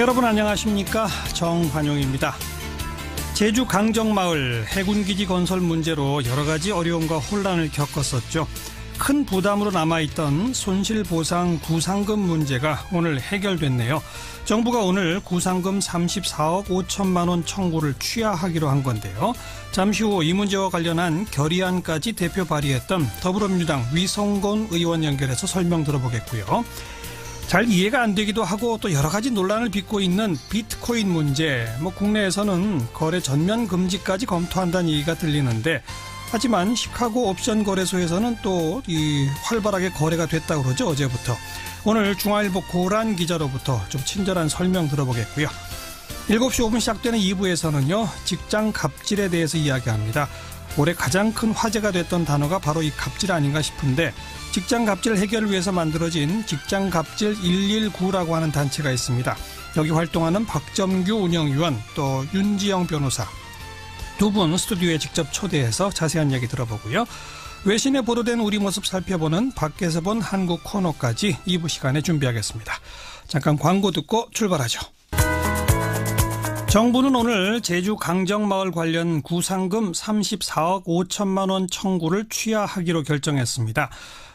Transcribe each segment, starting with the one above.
여러분 안녕하십니까? 정관용입니다. 제주 강정마을 해군기지 건설 문제로 여러 가지 어려움과 혼란을 겪었었죠. 큰 부담으로 남아있던 손실보상 구상금 문제가 오늘 해결됐네요. 정부가 오늘 구상금 34억 5천만 원 청구를 취하하기로 한 건데요. 잠시 후 이 문제와 관련한 결의안까지 대표 발의했던 더불어민주당 위성곤 의원 연결해서 설명 들어보겠고요. 잘 이해가 안 되기도 하고 또 여러 가지 논란을 빚고 있는 비트코인 문제, 국내에서는 거래 전면 금지까지 검토한다는 얘기가 들리는데, 하지만 시카고 옵션 거래소에서는 또 활발하게 거래가 됐다고 그러죠, 어제부터. 오늘 중앙일보 고란 기자로부터 좀 친절한 설명 들어보겠고요. 7시 5분 시작되는 2부에서는요, 직장 갑질에 대해서 이야기합니다. 올해 가장 큰 화제가 됐던 단어가 바로 이 갑질 아닌가 싶은데, 직장 갑질 해결을 위해서 만들어진 직장 갑질 119라고 하는 단체가 있습니다. 여기 활동하는 박점규 운영위원, 또 윤지영 변호사 두 분 스튜디오에 직접 초대해서 자세한 이야기 들어보고요. 외신에 보도된 우리 모습 살펴보는 밖에서 본 한국 코너까지 2부 시간에 준비하겠습니다. 잠깐 광고 듣고 출발하죠. 정부는 오늘 제주 강정마을 관련 구상금 34억 5천만 원 청구를 취하하기로 결정했습니다.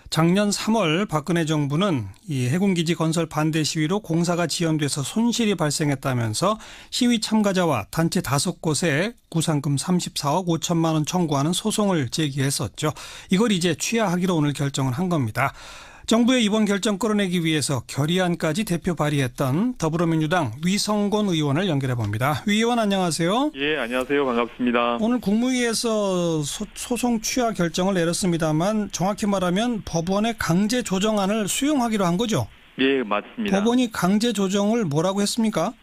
작년 3월 박근혜 정부는 이 해군기지 건설 반대 시위로 공사가 지연돼서 손실이 발생했다면서 시위 참가자와 단체 5곳에 구상금 34억 5천만 원 청구하는 소송을 제기했었죠. 이걸 이제 취하하기로 오늘 결정을 한 겁니다. 정부의 이번 결정 끌어내기 위해서 결의안까지 대표 발의했던 더불어민주당 위성곤 의원을 연결해 봅니다. 위 의원 안녕하세요. 예, 안녕하세요. 반갑습니다. 오늘 국무회의에서 소송 취하 결정을 내렸습니다만 정확히 말하면 법원의 강제 조정안을 수용하기로 한 거죠? 예, 맞습니다. 법원이 강제 조정을 뭐라고 했습니까?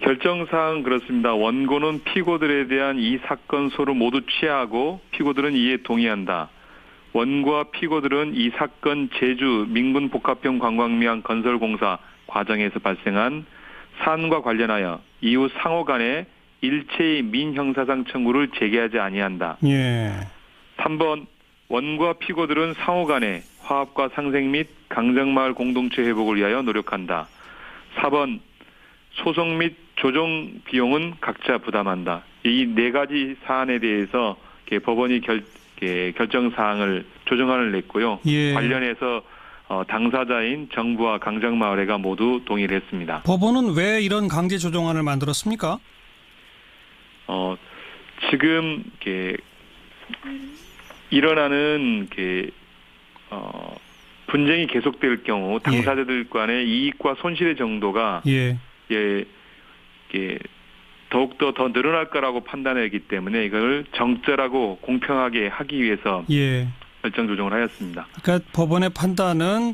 결정사항 그렇습니다. 원고는 피고들에 대한 이 사건 소를 모두 취하하고 피고들은 이에 동의한다. 원고와 피고들은 이 사건 제주 민군복합형 관광미항 건설공사 과정에서 발생한 사안과 관련하여 이후 상호 간에 일체의 민형사상 청구를 제기하지 아니한다. 예. 3번 원고와 피고들은 상호 간에 화합과 상생 및 강정마을 공동체 회복을 위하여 노력한다. 4번 소송 및 조정 비용은 각자 부담한다. 이 네 가지 사안에 대해서 법원이 결정사항을 조정안을 냈고요. 예. 관련해서 당사자인 정부와 강정마을회가 모두 동의를 했습니다. 법원은 왜 이런 강제 조정안을 만들었습니까? 지금 일어나는 분쟁이 계속될 경우 당사자들 간의 이익과 손실의 정도가 더욱더 더 늘어날 거라고 판단했기 때문에 이걸 정절하고 공평하게 하기 위해서 결정 조정을 하였습니다. 그러니까 법원의 판단은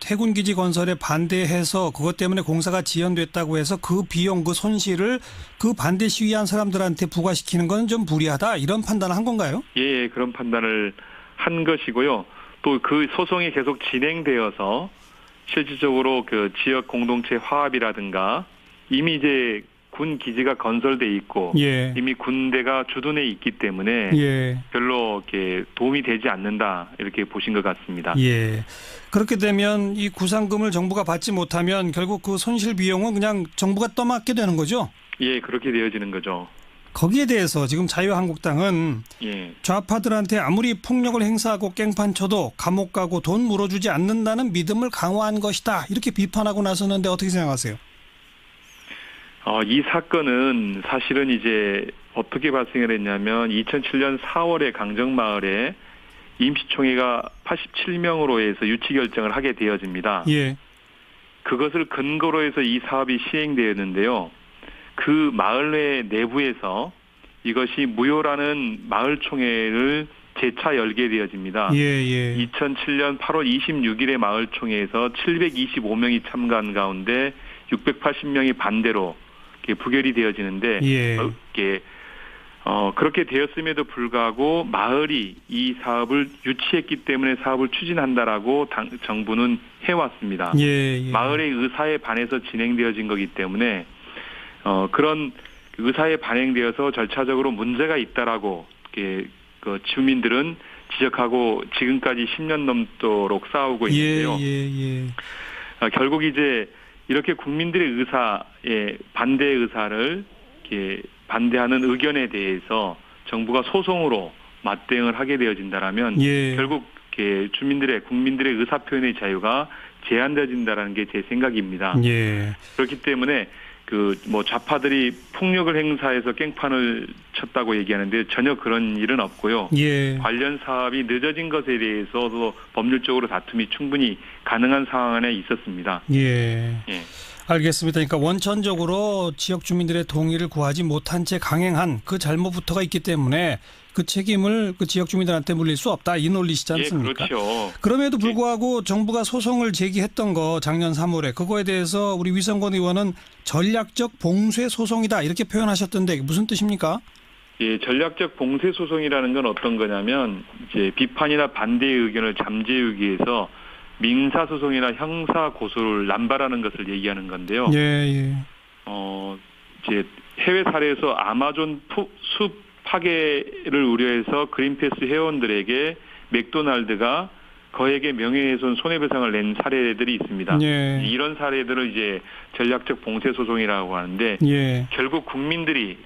해군기지 건설에 반대해서 그것 때문에 공사가 지연됐다고 해서 그 비용, 그 손실을 그 반대 시위한 사람들한테 부과시키는 건 좀 무리하다, 이런 판단을 한 건가요? 예, 그런 판단을 한 것이고요. 또 그 소송이 계속 진행되어서 실질적으로 그 지역 공동체 화합이라든가 이미 이제 군 기지가 건설돼 있고 이미 군대가 주둔해 있기 때문에 별로 이렇게 도움이 되지 않는다, 이렇게 보신 것 같습니다. 그렇게 되면 이 구상금을 정부가 받지 못하면 결국 그 손실 비용은 그냥 정부가 떠맡게 되는 거죠? 그렇게 되어지는 거죠. 거기에 대해서 지금 자유한국당은 좌파들한테 아무리 폭력을 행사하고 깽판 쳐도 감옥 가고 돈 물어주지 않는다는 믿음을 강화한 것이다, 이렇게 비판하고 나섰는데 어떻게 생각하세요? 이 사건은 사실은 이제 어떻게 발생을 했냐면 2007년 4월에 강정마을에 임시총회가 87명으로 해서 유치 결정을 하게 되어집니다. 그것을 근거로 해서 이 사업이 시행되었는데요. 그 마을회 내부에서 이것이 무효라는 마을총회를 재차 열게 되어집니다. 2007년 8월 26일에 마을총회에서 725명이 참가한 가운데 680명이 반대로 부결이 되어지는데 그렇게 되었음에도 불구하고 마을이 이 사업을 유치했기 때문에 사업을 추진한다라고 정부는 해왔습니다. 마을의 의사에 반해서 진행되어진 거기 때문에 그런 의사에 반영되어서 절차적으로 문제가 있다라고 그 주민들은 지적하고 지금까지 10년 넘도록 싸우고 있는데요. 결국 이제 이렇게 국민들의 의사에 반대의 의사를 이렇게 반대하는 의견에 대해서 정부가 소송으로 맞대응을 하게 되어진다라면 결국 이렇게 국민들의 의사 표현의 자유가 제한되어진다라는 게 제 생각입니다. 그렇기 때문에 좌파들이 폭력을 행사해서 깽판을 쳤다고 얘기하는데 전혀 그런 일은 없고요. 관련 사업이 늦어진 것에 대해서도 법률적으로 다툼이 충분히 가능한 상황 안에 있었습니다. 알겠습니다. 그러니까 원천적으로 지역 주민들의 동의를 구하지 못한 채 강행한 그 잘못부터가 있기 때문에 그 책임을 그 지역 주민들한테 물릴 수 없다. 이 논리시지 않습니까? 그렇죠. 그럼에도 불구하고 정부가 소송을 제기했던 거 작년 3월에 그거에 대해서 우리 위성권 의원은 전략적 봉쇄 소송이다 이렇게 표현하셨던데 무슨 뜻입니까? 전략적 봉쇄 소송이라는 건 어떤 거냐면 이제 비판이나 반대의 의견을 잠재우기 위해서 민사 소송이나 형사 고소를 남발하는 것을 얘기하는 건데요. 이제 해외 사례에서 아마존 숲 파괴를 우려해서 그린피스 회원들에게 맥도날드가 거액의 명예훼손 손해배상을 낸 사례들이 있습니다. 이런 사례들을 이제 전략적 봉쇄 소송이라고 하는데 결국 국민들이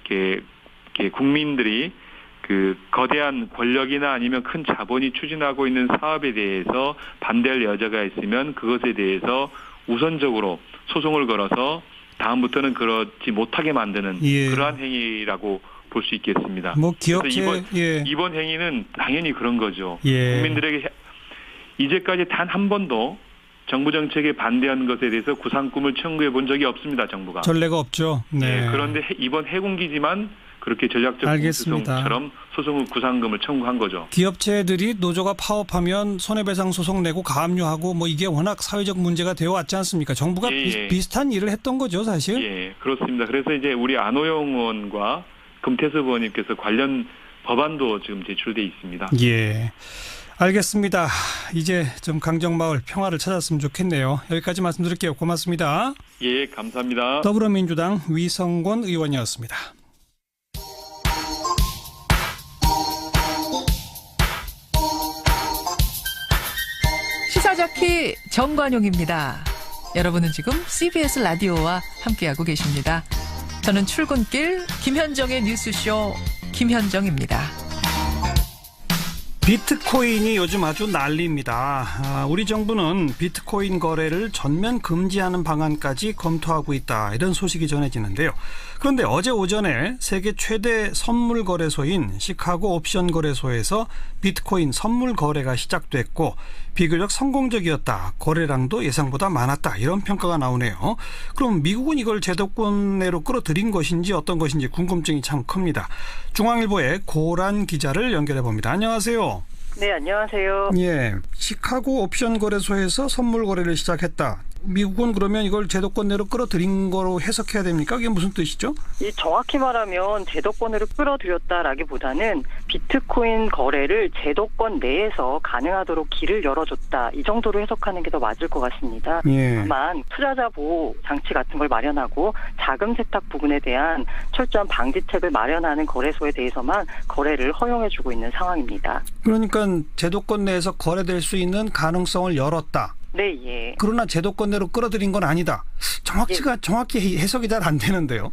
그 거대한 권력이나 아니면 큰 자본이 추진하고 있는 사업에 대해서 반대할 여자가 있으면 그것에 대해서 우선적으로 소송을 걸어서 다음부터는 그렇지 못하게 만드는 그러한 행위라고 볼 수 있겠습니다. 이번 행위는 당연히 그런 거죠. 국민들에게 이제까지 단 한 번도 정부 정책에 반대한 것에 대해서 구상금을 청구해 본 적이 없습니다. 정부가. 전례가 없죠. 그런데 이번 해군기지만 그렇게 전략적 소송처럼 구상금을 청구한 거죠. 기업체들이 노조가 파업하면 손해배상 소송 내고 가압류하고 이게 워낙 사회적 문제가 되어 왔지 않습니까? 정부가 비슷한 일을 했던 거죠, 사실. 그렇습니다. 그래서 이제 우리 안호영 의원과 금태섭 의원님께서 관련 법안도 지금 제출돼 있습니다. 알겠습니다. 이제 좀 강정마을 평화를 찾았으면 좋겠네요. 여기까지 말씀드릴게요. 고맙습니다. 감사합니다. 더불어민주당 위성권 의원이었습니다. 시사자키 정관용입니다. 여러분은 지금 CBS 라디오와 함께하고 계십니다. 저는 출근길 김현정의 뉴스쇼 김현정입니다. 비트코인이 요즘 아주 난리입니다. 우리 정부는 비트코인 거래를 전면 금지하는 방안까지 검토하고 있다. 이런 소식이 전해지는데요. 그런데 어제 오전에 세계 최대 선물 거래소인 시카고 옵션 거래소에서 비트코인 선물 거래가 시작됐고 비교적 성공적이었다. 거래량도 예상보다 많았다. 이런 평가가 나오네요. 그럼 미국은 이걸 제도권 내로 끌어들인 것인지 어떤 것인지 궁금증이 참 큽니다. 중앙일보의 고란 기자를 연결해 봅니다. 안녕하세요. 네, 안녕하세요. 시카고 옵션 거래소에서 선물 거래를 시작했다. 미국은 그러면 이걸 제도권 내로 끌어들인 거로 해석해야 됩니까? 이게 무슨 뜻이죠? 정확히 말하면 제도권으로 끌어들였다라기보다는 비트코인 거래를 제도권 내에서 가능하도록 길을 열어줬다. 이 정도로 해석하는 게 더 맞을 것 같습니다. 다만 투자자 보호 장치 같은 걸 마련하고 자금 세탁 부분에 대한 철저한 방지책을 마련하는 거래소에 대해서만 거래를 허용해주고 있는 상황입니다. 그러니까 제도권 내에서 거래될 수 있는 가능성을 열었다. 그러나 제도권 내로 끌어들인 건 아니다. 정확히 해석이 잘 안 되는데요.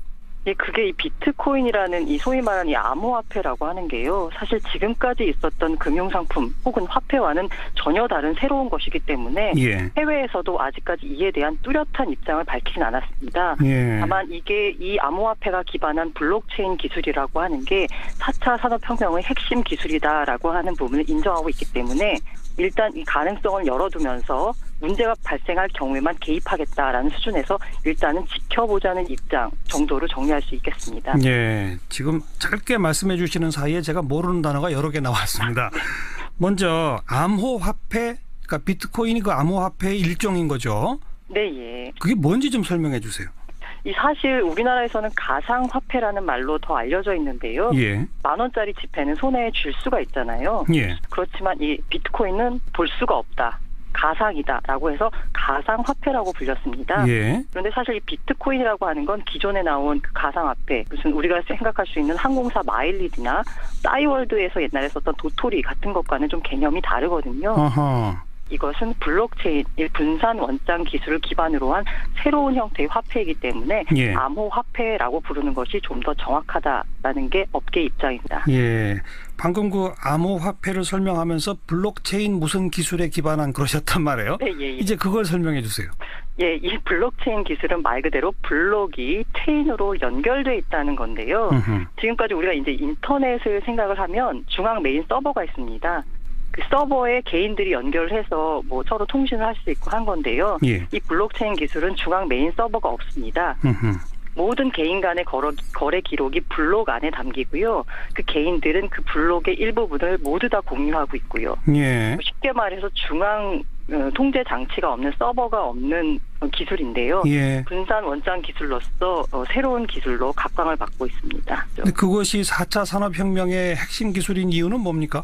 그게 이 비트코인이라는 이 소위 말하는 이 암호화폐라고 하는 게요. 사실 지금까지 있었던 금융상품 혹은 화폐와는 전혀 다른 새로운 것이기 때문에 해외에서도 아직까지 이에 대한 뚜렷한 입장을 밝히진 않았습니다. 다만 이게 이 암호화폐가 기반한 블록체인 기술이라고 하는 게 4차 산업혁명의 핵심 기술이다라고 하는 부분을 인정하고 있기 때문에 일단 이 가능성을 열어두면서 문제가 발생할 경우에만 개입하겠다라는 수준에서 일단은 지켜보자는 입장 정도로 정리할 수 있겠습니다. 지금 짧게 말씀해 주시는 사이에 제가 모르는 단어가 여러 개 나왔습니다. 먼저 암호화폐, 그러니까 비트코인이 그 암호화폐의 일종인 거죠? 그게 뭔지 좀 설명해 주세요. 사실 우리나라에서는 가상화폐라는 말로 더 알려져 있는데요. 10,000원짜리 지폐는 손에 쥘 수가 있잖아요. 그렇지만 이 비트코인은 볼 수가 없다. 가상이다라고 해서 가상화폐라고 불렸습니다. 그런데 사실 이 비트코인이라고 하는 건 기존에 나온 그 가상화폐, 무슨 우리가 생각할 수 있는 항공사 마일리지나 싸이월드에서 옛날에 썼던 도토리 같은 것과는 좀 개념이 다르거든요. 이것은 블록체인, 분산 원장 기술을 기반으로 한 새로운 형태의 화폐이기 때문에 예. 암호화폐라고 부르는 것이 좀 더 정확하다라는 게 업계 입장입니다. 예. 방금 그 암호화폐를 설명하면서 블록체인 무슨 기술에 기반한 그러셨단 말이에요. 네, 예, 예. 이제 그걸 설명해 주세요. 예, 이 블록체인 기술은 말 그대로 블록이 체인으로 연결돼 있다는 건데요. 지금까지 우리가 이제 인터넷을 생각을 하면 중앙 메인 서버가 있습니다. 그 서버에 개인들이 연결해서 뭐 서로 통신을 할 수 있고 한 건데요. 예. 이 블록체인 기술은 중앙 메인 서버가 없습니다. 모든 개인 간의 거래 기록이 블록 안에 담기고요. 그 개인들은 그 블록의 일부분을 모두 다 공유하고 있고요. 예. 쉽게 말해서 중앙 통제 장치가 없는 서버가 없는 기술인데요. 예. 분산 원장 기술로서 새로운 기술로 각광을 받고 있습니다. 근데 그것이 4차 산업혁명의 핵심 기술인 이유는 뭡니까?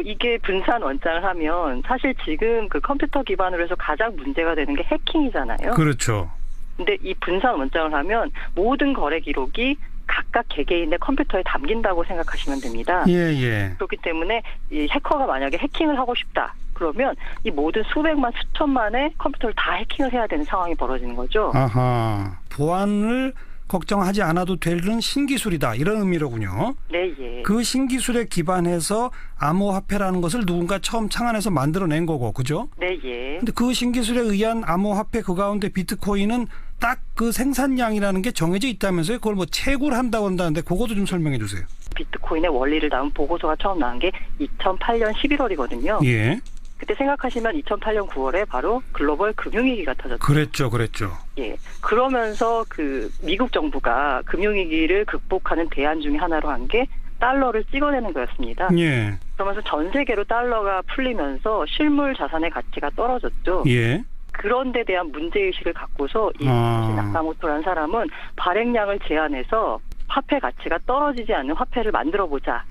이게 분산 원장을 하면 사실 지금 그 컴퓨터 기반으로 해서 가장 문제가 되는 게 해킹이잖아요. 그렇죠. 근데 이 분산 원장을 하면 모든 거래 기록이 각각 개개인의 컴퓨터에 담긴다고 생각하시면 됩니다. 예. 그렇기 때문에 이 해커가 만약에 해킹을 하고 싶다. 그러면 이 모든 수백만 수천만의 컴퓨터를 다 해킹을 해야 되는 상황이 벌어지는 거죠. 아하. 보안을 걱정하지 않아도 되는 신기술이다. 이런 의미로군요. 네, 예. 그 신기술에 기반해서 암호화폐라는 것을 누군가 처음 창안해서 만들어낸 거고, 그죠? 네, 예. 근데 그 신기술에 의한 암호화폐 그 가운데 비트코인은 딱 그 생산량이라는 게 정해져 있다면서요? 그걸 뭐 채굴 한다고 한다는데 그것도 좀 설명해 주세요. 비트코인의 원리를 담은 보고서가 처음 나온 게 2008년 11월이거든요. 예. 그때 생각하시면 2008년 9월에 바로 글로벌 금융위기가 터졌죠. 그랬죠. 예. 그러면서 그 미국 정부가 금융위기를 극복하는 대안 중에 하나로 한 게 달러를 찍어내는 거였습니다. 예. 그러면서 전 세계로 달러가 풀리면서 실물 자산의 가치가 떨어졌죠. 예. 그런 데 대한 문제의식을 갖고서 이 나카모토라는 사람은 발행량을 제한해서 화폐 가치가 떨어지지 않는 화폐를 만들어보자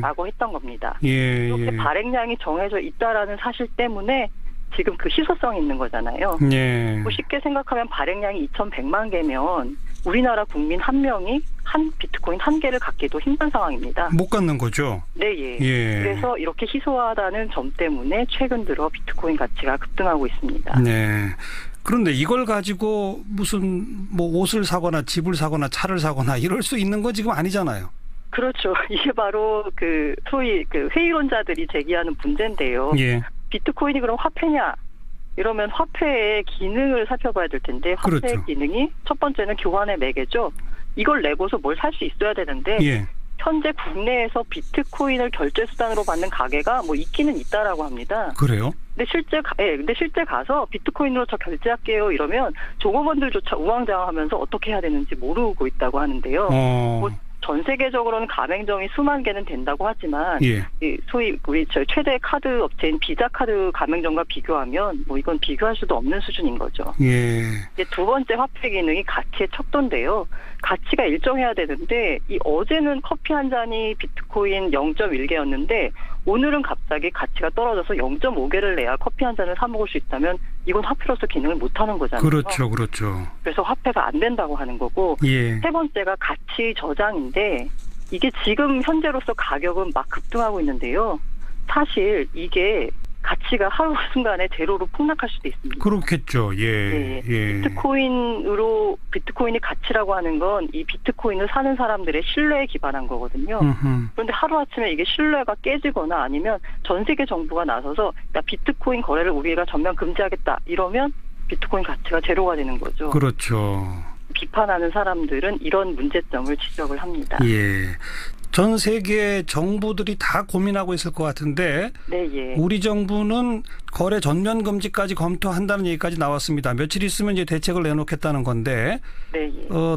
라고 했던 겁니다. 이렇게 발행량이 정해져 있다라는 사실 때문에 지금 그 희소성이 있는 거잖아요. 뭐 쉽게 생각하면 발행량이 2100만 개면 우리나라 국민 한 명이 한 비트코인 한 개를 갖기도 힘든 상황입니다. 못 갖는 거죠? 네, 예. 그래서 이렇게 희소하다는 점 때문에 최근 들어 비트코인 가치가 급등하고 있습니다. 네. 그런데 이걸 가지고 무슨 뭐 옷을 사거나 집을 사거나 차를 사거나 이럴 수 있는 건 지금 아니잖아요. 그렇죠. 이게 바로 그 소위 그 회의론자들이 제기하는 문제인데요. 예. 비트코인이 그럼 화폐냐? 이러면 화폐의 기능을 살펴봐야 될 텐데 화폐의 그렇죠. 기능이 첫 번째는 교환의 매개죠. 이걸 내고서 뭘 살 수 있어야 되는데 현재 국내에서 비트코인을 결제 수단으로 받는 가게가 뭐 있기는 있다라고 합니다. 그래요? 근데 실제 가서 비트코인으로 저 결제할게요 이러면 종업원들조차 우왕좌왕하면서 어떻게 해야 되는지 모르고 있다고 하는데요. 뭐 전 세계적으로는 가맹점이 수만 개는 된다고 하지만 이 소위 우리 최대 카드 업체인 비자 카드 가맹점과 비교하면 뭐 이건 비교할 수도 없는 수준인 거죠. 이제 두 번째 화폐 기능이 가치의 척도인데요. 가치가 일정해야 되는데 이 어제는 커피 한 잔이 비트코인 0.1개였는데 오늘은 갑자기 가치가 떨어져서 0.5개를 내야 커피 한 잔을 사 먹을 수 있다면 이건 화폐로서 기능을 못하는 거잖아요. 그렇죠. 그래서 화폐가 안 된다고 하는 거고 세 번째가 가치 저장인데 이게 지금 현재로서 가격은 막 급등하고 있는데요. 사실 이게 가치가 하루순간에 제로로 폭락할 수도 있습니다. 그렇겠죠. 비트코인이 가치라고 하는 건 이 비트코인을 사는 사람들의 신뢰에 기반한 거거든요. 그런데 하루아침에 이게 신뢰가 깨지거나 아니면 전 세계 정부가 나서서 비트코인 거래를 우리가 전면 금지하겠다 이러면 비트코인 가치가 제로가 되는 거죠. 그렇죠. 비판하는 사람들은 이런 문제점을 지적을 합니다. 전 세계 정부들이 다 고민하고 있을 것 같은데 우리 정부는 거래 전면 금지까지 검토한다는 얘기까지 나왔습니다. 며칠 있으면 이제 대책을 내놓겠다는 건데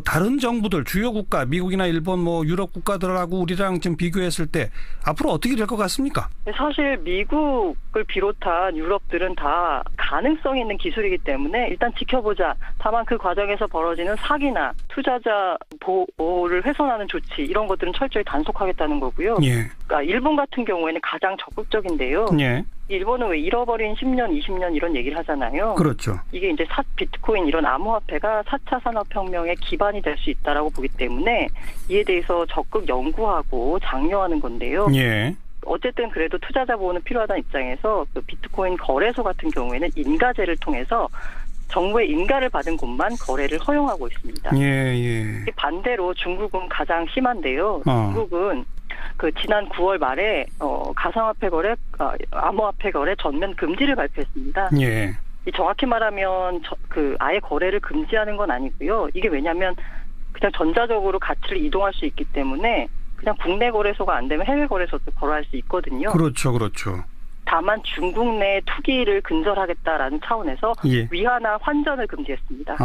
다른 정부들 주요 국가 미국이나 일본 뭐 유럽 국가들하고 우리랑 좀 비교했을 때 앞으로 어떻게 될 것 같습니까? 사실 미국을 비롯한 유럽들은 다 가능성 있는 기술이기 때문에 일단 지켜보자. 다만 그 과정에서 벌어지는 사기나 투자자 보호를 훼손하는 조치 이런 것들은 철저히 단속하겠다는 거고요. 그러니까 일본 같은 경우에는 가장 적극적인데요. 일본은 왜 잃어버린 10년, 20년 이런 얘기를 하잖아요. 그렇죠. 이게 이제 비트코인 이런 암호화폐가 4차 산업혁명의 기반이 될 수 있다라고 보기 때문에 이에 대해서 적극 연구하고 장려하는 건데요. 어쨌든 그래도 투자자 보호는 필요하다는 입장에서 그 비트코인 거래소 같은 경우에는 인가제를 통해서 정부의 인가를 받은 곳만 거래를 허용하고 있습니다. 예. 반대로 중국은 가장 심한데요. 중국은 그 지난 9월 말에 가상화폐 거래, 암호화폐 거래 전면 금지를 발표했습니다. 예. 정확히 말하면 아예 거래를 금지하는 건 아니고요. 이게 왜냐하면 그냥 전자적으로 가치를 이동할 수 있기 때문에 그냥 국내 거래소가 안 되면 해외 거래소도 거래할 수 있거든요. 그렇죠. 다만 중국 내 투기를 근절하겠다라는 차원에서 위화나 환전을 금지했습니다.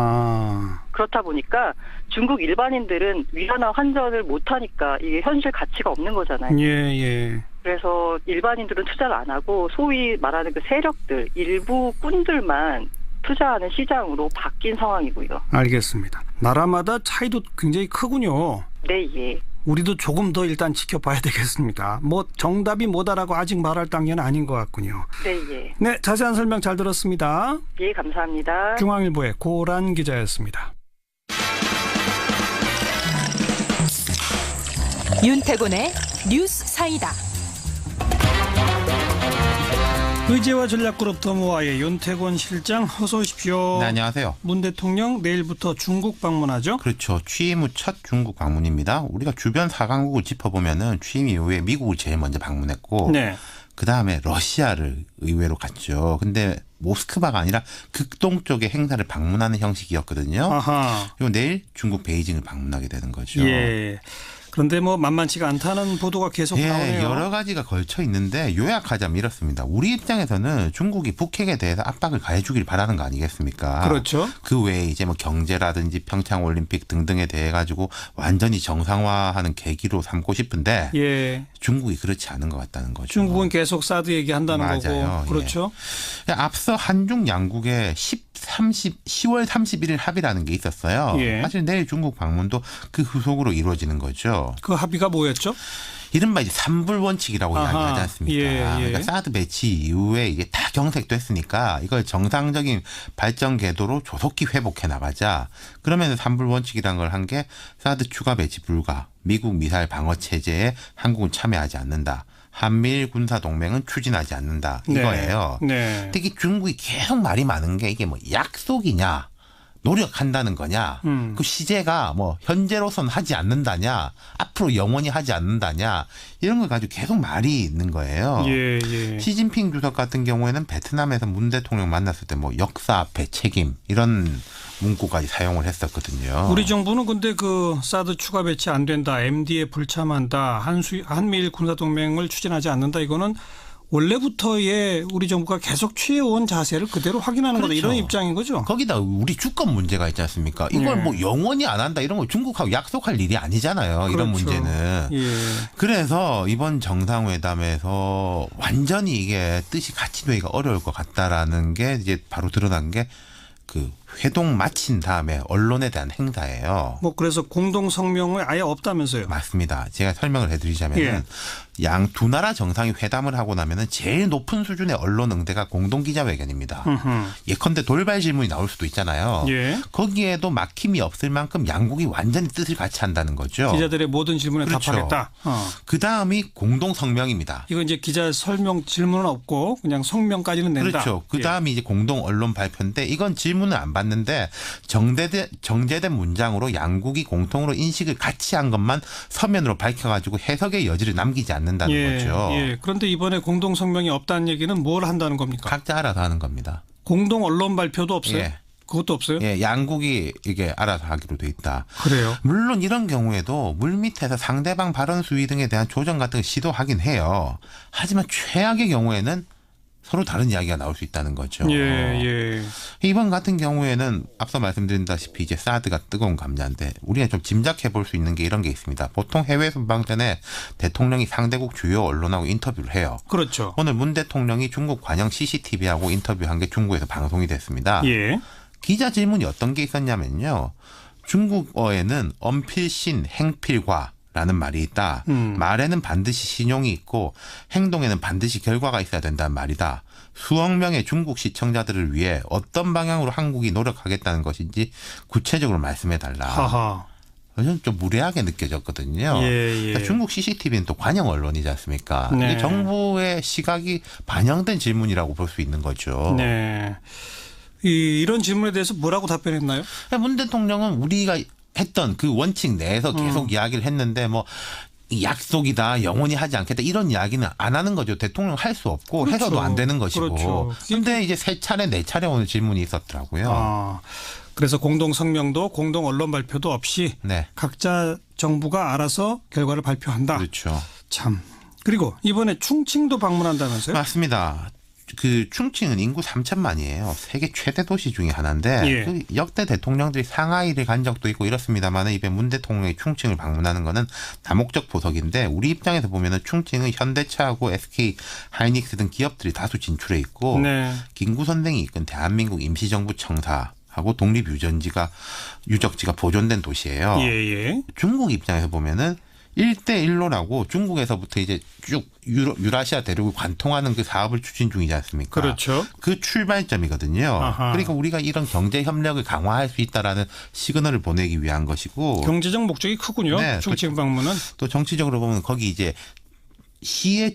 그렇다 보니까 중국 일반인들은 위화나 환전을 못하니까 이게 현실 가치가 없는 거잖아요. 예. 그래서 일반인들은 투자를 안 하고 소위 말하는 그 세력들, 일부 꾼들만 투자하는 시장으로 바뀐 상황이고요. 알겠습니다. 나라마다 차이도 굉장히 크군요. 네, 예. 우리도 조금 더 일단 지켜봐야 되겠습니다. 뭐 정답이 뭐다라고 아직 말할 단계는 아닌 것 같군요. 네, 예. 네, 자세한 설명 잘 들었습니다. 예, 감사합니다. 중앙일보의 고란 기자였습니다. 윤태곤의 뉴스 사이다. 의제와 전략그룹 더모아의 윤태곤 실장 어서 오십시오. 네, 안녕하세요. 문 대통령 내일부터 중국 방문하죠? 그렇죠. 취임 후 첫 중국 방문입니다. 우리가 주변 4강국을 짚어보면은 취임 이후에 미국을 제일 먼저 방문했고 그다음에 러시아를 의외로 갔죠. 근데 모스크바가 아니라 극동 쪽의 행사를 방문하는 형식이었거든요. 그리고 내일 중국 베이징을 방문하게 되는 거죠. 예. 그런데 뭐 만만치가 않다는 보도가 계속 나오네요. 여러 가지가 걸쳐 있는데 요약하자면 이렇습니다. 우리 입장에서는 중국이 북핵에 대해서 압박을 가해주길 바라는 거 아니겠습니까? 그렇죠. 그 외에 이제 뭐 경제라든지 평창 올림픽 등등에 대해 가지고 완전히 정상화하는 계기로 삼고 싶은데 중국이 그렇지 않은 것 같다는 거죠. 중국은 계속 사드 얘기한다는 거고. 그렇죠. 앞서 한중 양국의 10월 31일 합의라는 게 있었어요. 사실 내일 중국 방문도 그 후속으로 이루어지는 거죠. 그 합의가 뭐였죠? 이른바 이제 3불 원칙이라고 이야기하지 않습니까? 그러니까 사드 배치 이후에 이게 다 경색됐으니까 이걸 정상적인 발전 궤도로 조속히 회복해 나가자. 그러면서 3불 원칙이라는 걸 한 게 사드 추가 배치 불가, 미국 미사일 방어 체제에 한국은 참여하지 않는다. 한미일 군사 동맹은 추진하지 않는다. 이거예요. 특히 중국이 계속 말이 많은 게 이게 뭐 약속이냐, 노력한다는 거냐, 그 시제가 뭐 현재로선 하지 않는다냐, 앞으로 영원히 하지 않는다냐, 이런 걸 가지고 계속 말이 있는 거예요. 시진핑 주석 같은 경우에는 베트남에서 문 대통령 만났을 때 뭐 역사 앞에 책임 이런 문구까지 사용을 했었거든요. 우리 정부는 근데 그 사드 추가 배치 안 된다, MD에 불참한다, 한미일 군사동맹을 추진하지 않는다, 이거는 원래부터의 우리 정부가 계속 취해온 자세를 그대로 확인하는 거다, 이런 입장인 거죠. 거기다 우리 주권 문제가 있지 않습니까? 이걸 뭐 영원히 안 한다 이런 거 중국하고 약속할 일이 아니잖아요. 이런 문제는. 그래서 이번 정상회담에서 완전히 이게 뜻이 같이 되기가 어려울 것 같다라는 게 이제 바로 드러난 게 그 회동 마친 다음에 언론에 대한 행사예요. 뭐 그래서 공동 성명이 아예 없다면서요? 맞습니다. 제가 설명을 해드리자면은 양 두 나라 정상이 회담을 하고 나면은 제일 높은 수준의 언론 응대가 공동 기자회견입니다. 예컨대 돌발 질문이 나올 수도 있잖아요. 거기에도 막힘이 없을 만큼 양국이 완전히 뜻을 같이 한다는 거죠. 기자들의 모든 질문에 답하겠다. 그 다음이 공동 성명입니다. 이거 이제 기자 설명 질문은 없고 그냥 성명까지는 낸다. 그렇죠. 그 다음이 이제 공동 언론 발표인데 이건 질문을 안 받는데 정제된 문장으로 양국이 공통으로 인식을 같이 한 것만 서면으로 밝혀가지고 해석의 여지를 남기지 않는다는 거죠. 그런데 이번에 공동 성명이 없다는 얘기는 뭘 한다는 겁니까? 각자 알아서 하는 겁니다. 공동 언론 발표도 없어요? 그것도 없어요? 양국이 이게 알아서 하기로 돼 있다. 그래요? 물론 이런 경우에도 물밑에서 상대방 발언 수위 등에 대한 조정 같은 걸 시도하긴 해요. 하지만 최악의 경우에는 서로 다른 이야기가 나올 수 있다는 거죠. 이번 같은 경우에는 앞서 말씀드린다시피 이제 사드가 뜨거운 감자인데 우리가 좀 짐작해 볼 수 있는 게 이런 게 있습니다. 보통 해외 순방 전에 대통령이 상대국 주요 언론하고 인터뷰를 해요. 그렇죠. 오늘 문 대통령이 중국 관영 CCTV하고 인터뷰한 게 중국에서 방송이 됐습니다. 기자 질문이 어떤 게 있었냐면요. 중국어에는 언필신 행필과 라는 말이 있다. 말에는 반드시 신용이 있고 행동에는 반드시 결과가 있어야 된다는 말이다. 수억 명의 중국 시청자들을 위해 어떤 방향으로 한국이 노력하겠다는 것인지 구체적으로 말씀해달라. 저는 좀 무례하게 느껴졌거든요. 그러니까 중국 CCTV는 또 관영 언론이지 않습니까? 네. 이게 정부의 시각이 반영된 질문이라고 볼 수 있는 거죠. 네. 이런 질문에 대해서 뭐라고 답변했나요? 문 대통령은 우리가 했던 그 원칙 내에서 계속 이야기를 했는데 뭐 약속이다, 영원히 하지 않겠다 이런 이야기는 안 하는 거죠. 대통령 할 수 없고 그렇죠. 해서도 안 되는 것이고. 그렇죠. 그런데 이제 3차례, 4차례 오늘 질문이 있었더라고요. 그래서 공동 성명도 공동 언론 발표도 없이 네. 각자 정부가 알아서 결과를 발표한다. 그렇죠. 참. 그리고 이번에 충칭도 방문한다면서요? 맞습니다. 그 충칭은 인구 3천만이에요. 세계 최대 도시 중에 하나인데 그 역대 대통령들이 상하이를 간 적도 있고 이렇습니다만 이번 문 대통령이 충칭을 방문하는 거는 다목적 보석인데 우리 입장에서 보면은 충칭은 현대차하고 SK 하이닉스 등 기업들이 다수 진출해 있고 김구 선생이 이끈 대한민국 임시정부 청사하고 독립유적지가 보존된 도시예요. 중국 입장에서 보면은 1대1로라고 중국에서부터 이제 쭉 유라시아 대륙을 관통하는 그 사업을 추진 중이지 않습니까? 그렇죠. 그 출발점이거든요. 아하. 그러니까 우리가 이런 경제 협력을 강화할 수 있다라는 시그널을 보내기 위한 것이고. 경제적 목적이 크군요. 네, 충칭 방문은. 또 정치적으로 보면 거기 이제 시의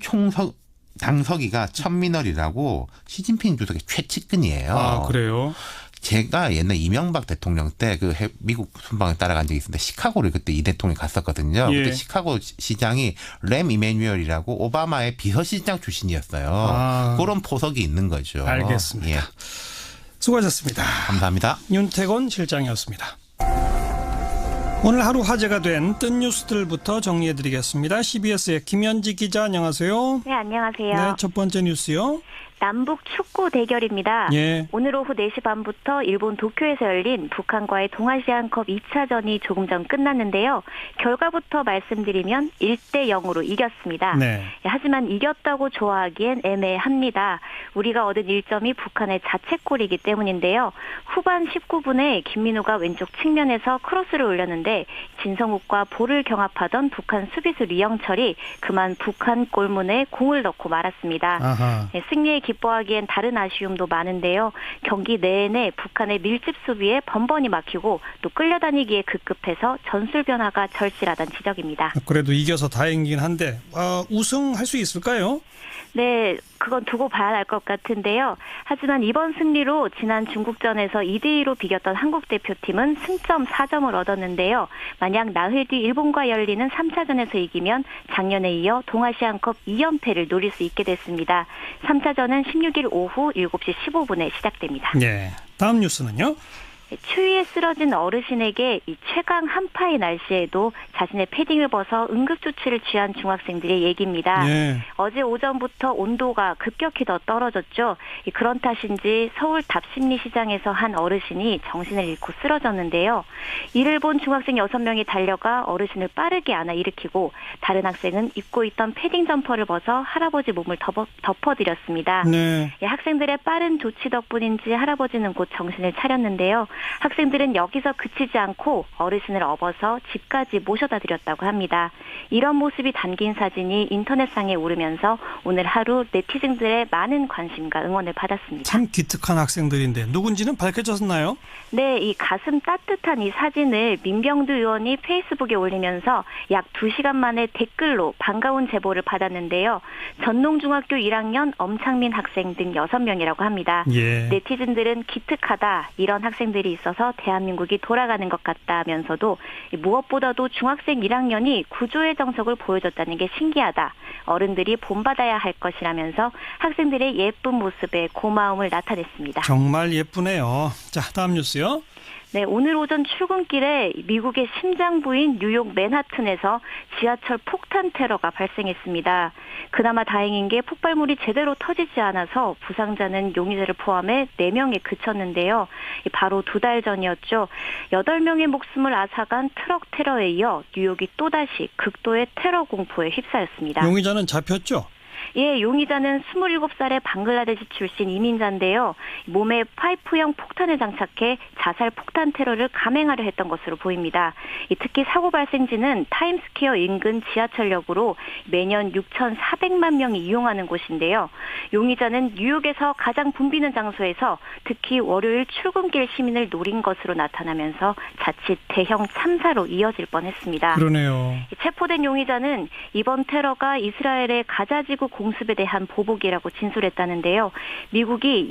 당서기가 천민월이라고 시진핑 주석의 최측근이에요. 아, 그래요? 제가 옛날 이명박 대통령 때 그 미국 순방을 따라간 적이 있었는데 시카고를 그때 이 대통령이 갔었거든요. 그때 시카고 시장이 램 이메뉴얼이라고 오바마의 비서실장 출신이었어요. 그런 포석이 있는 거죠. 알겠습니다. 수고하셨습니다. 감사합니다. 윤태곤 실장이었습니다. 오늘 하루 화제가 된 뜬 뉴스들부터 정리해드리겠습니다. CBS의 김현지 기자 안녕하세요. 네, 안녕하세요. 네, 첫 번째 뉴스요. 남북 축구 대결입니다. 예. 오늘 오후 4시 반부터 일본 도쿄에서 열린 북한과의 동아시안컵 2차전이 조금 전 끝났는데요. 결과부터 말씀드리면 1대0으로 이겼습니다. 네. 하지만 이겼다고 좋아하기엔 애매합니다. 우리가 얻은 1점이 북한의 자책골이기 때문인데요. 후반 19분에 김민우가 왼쪽 측면에서 크로스를 올렸는데 진성욱과 볼을 경합하던 북한 수비수 류영철이 그만 북한 골문에 공을 넣고 말았습니다. 네, 승리에 기뻐하기엔 다른 아쉬움도 많은데요. 경기 내내 북한의 밀집 수비에 번번이 막히고 또 끌려다니기에 급급해서 전술 변화가 절실하다는 지적입니다. 그래도 이겨서 다행이긴 한데 우승할 수 있을까요? 네, 그건 두고 봐야 할 것 같은데요. 하지만 이번 승리로 지난 중국전에서 2대2로 비겼던 한국 대표팀은 승점 4점을 얻었는데요. 만약 나흘 뒤 일본과 열리는 3차전에서 이기면 작년에 이어 동아시안컵 2연패를 노릴 수 있게 됐습니다. 3차전은 16일 오후 7시 15분에 시작됩니다. 네, 다음 뉴스는요? 추위에 쓰러진 어르신에게 이 최강 한파의 날씨에도 자신의 패딩을 벗어 응급조치를 취한 중학생들의 얘기입니다. 어제 오전부터 온도가 급격히 더 떨어졌죠. 그런 탓인지 서울 답심리시장에서 한 어르신이 정신을 잃고 쓰러졌는데요. 이를 본 중학생 6명이 달려가 어르신을 빠르게 안아 일으키고 다른 학생은 입고 있던 패딩 점퍼를 벗어 할아버지 몸을 덮어드렸습니다. 학생들의 빠른 조치 덕분인지 할아버지는 곧 정신을 차렸는데요. 학생들은 여기서 그치지 않고 어르신을 업어서 집까지 모셔다 드렸다고 합니다. 이런 모습이 담긴 사진이 인터넷상에 오르면서 오늘 하루 네티즌들의 많은 관심과 응원을 받았습니다. 참 기특한 학생들인데 누군지는 밝혀졌나요? 네, 이 가슴 따뜻한 이 사진을 민병두 의원이 페이스북에 올리면서 약 2시간 만에 댓글로 반가운 제보를 받았는데요. 전농중학교 1학년 엄창민 학생 등 6명이라고 합니다. 네티즌들은 기특하다, 이런 학생들이 있어서 대한민국이 돌아가는 것 같다면서도 무엇보다도 중학생 1학년이 구조의 정석을 보여줬다는 게 신기하다. 어른들이 본받아야 할 것이라면서 학생들의 예쁜 모습에 고마움을 나타냈습니다. 정말 예쁘네요. 자, 다음 뉴스요. 네, 오늘 오전 출근길에 미국의 심장부인 뉴욕 맨하튼에서 지하철 폭탄 테러가 발생했습니다. 그나마 다행인 게 폭발물이 제대로 터지지 않아서 부상자는 용의자를 포함해 4명에 그쳤는데요. 바로 2달 전이었죠. 8명의 목숨을 앗아간 트럭 테러에 이어 뉴욕이 또다시 극도의 테러 공포에 휩싸였습니다. 용의자는 잡혔죠? 예, 용의자는 27살의 방글라데시 출신 이민자인데요. 몸에 파이프형 폭탄을 장착해 자살 폭탄 테러를 감행하려 했던 것으로 보입니다. 특히 사고 발생지는 타임스퀘어 인근 지하철역으로 매년 6,400만 명이 이용하는 곳인데요. 용의자는 뉴욕에서 가장 붐비는 장소에서 특히 월요일 출근길 시민을 노린 것으로 나타나면서 자칫 대형 참사로 이어질 뻔했습니다. 그러네요. 체포된 용의자는 이번 테러가 이스라엘의 가자지구 공습에 대한 보복이라고 진술했다는데요. 미국이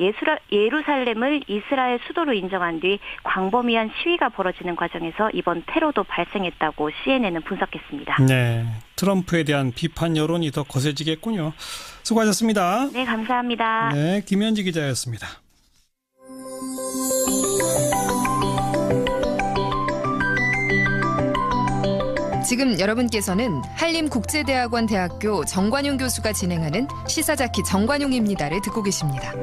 예루살렘을 이스라엘 수도로 인정한 뒤 광범위한 시위가 벌어지는 과정에서 이번 테러도 발생했다고 CNN은 분석했습니다. 네, 트럼프에 대한 비판 여론이 더 거세지겠군요. 수고하셨습니다. 네, 감사합니다. 네, 김현지 기자였습니다. 지금 여러분께서는 한림국제대학원 대학교 정관용 교수가 진행하는 시사자키 정관용입니다를 듣고 계십니다.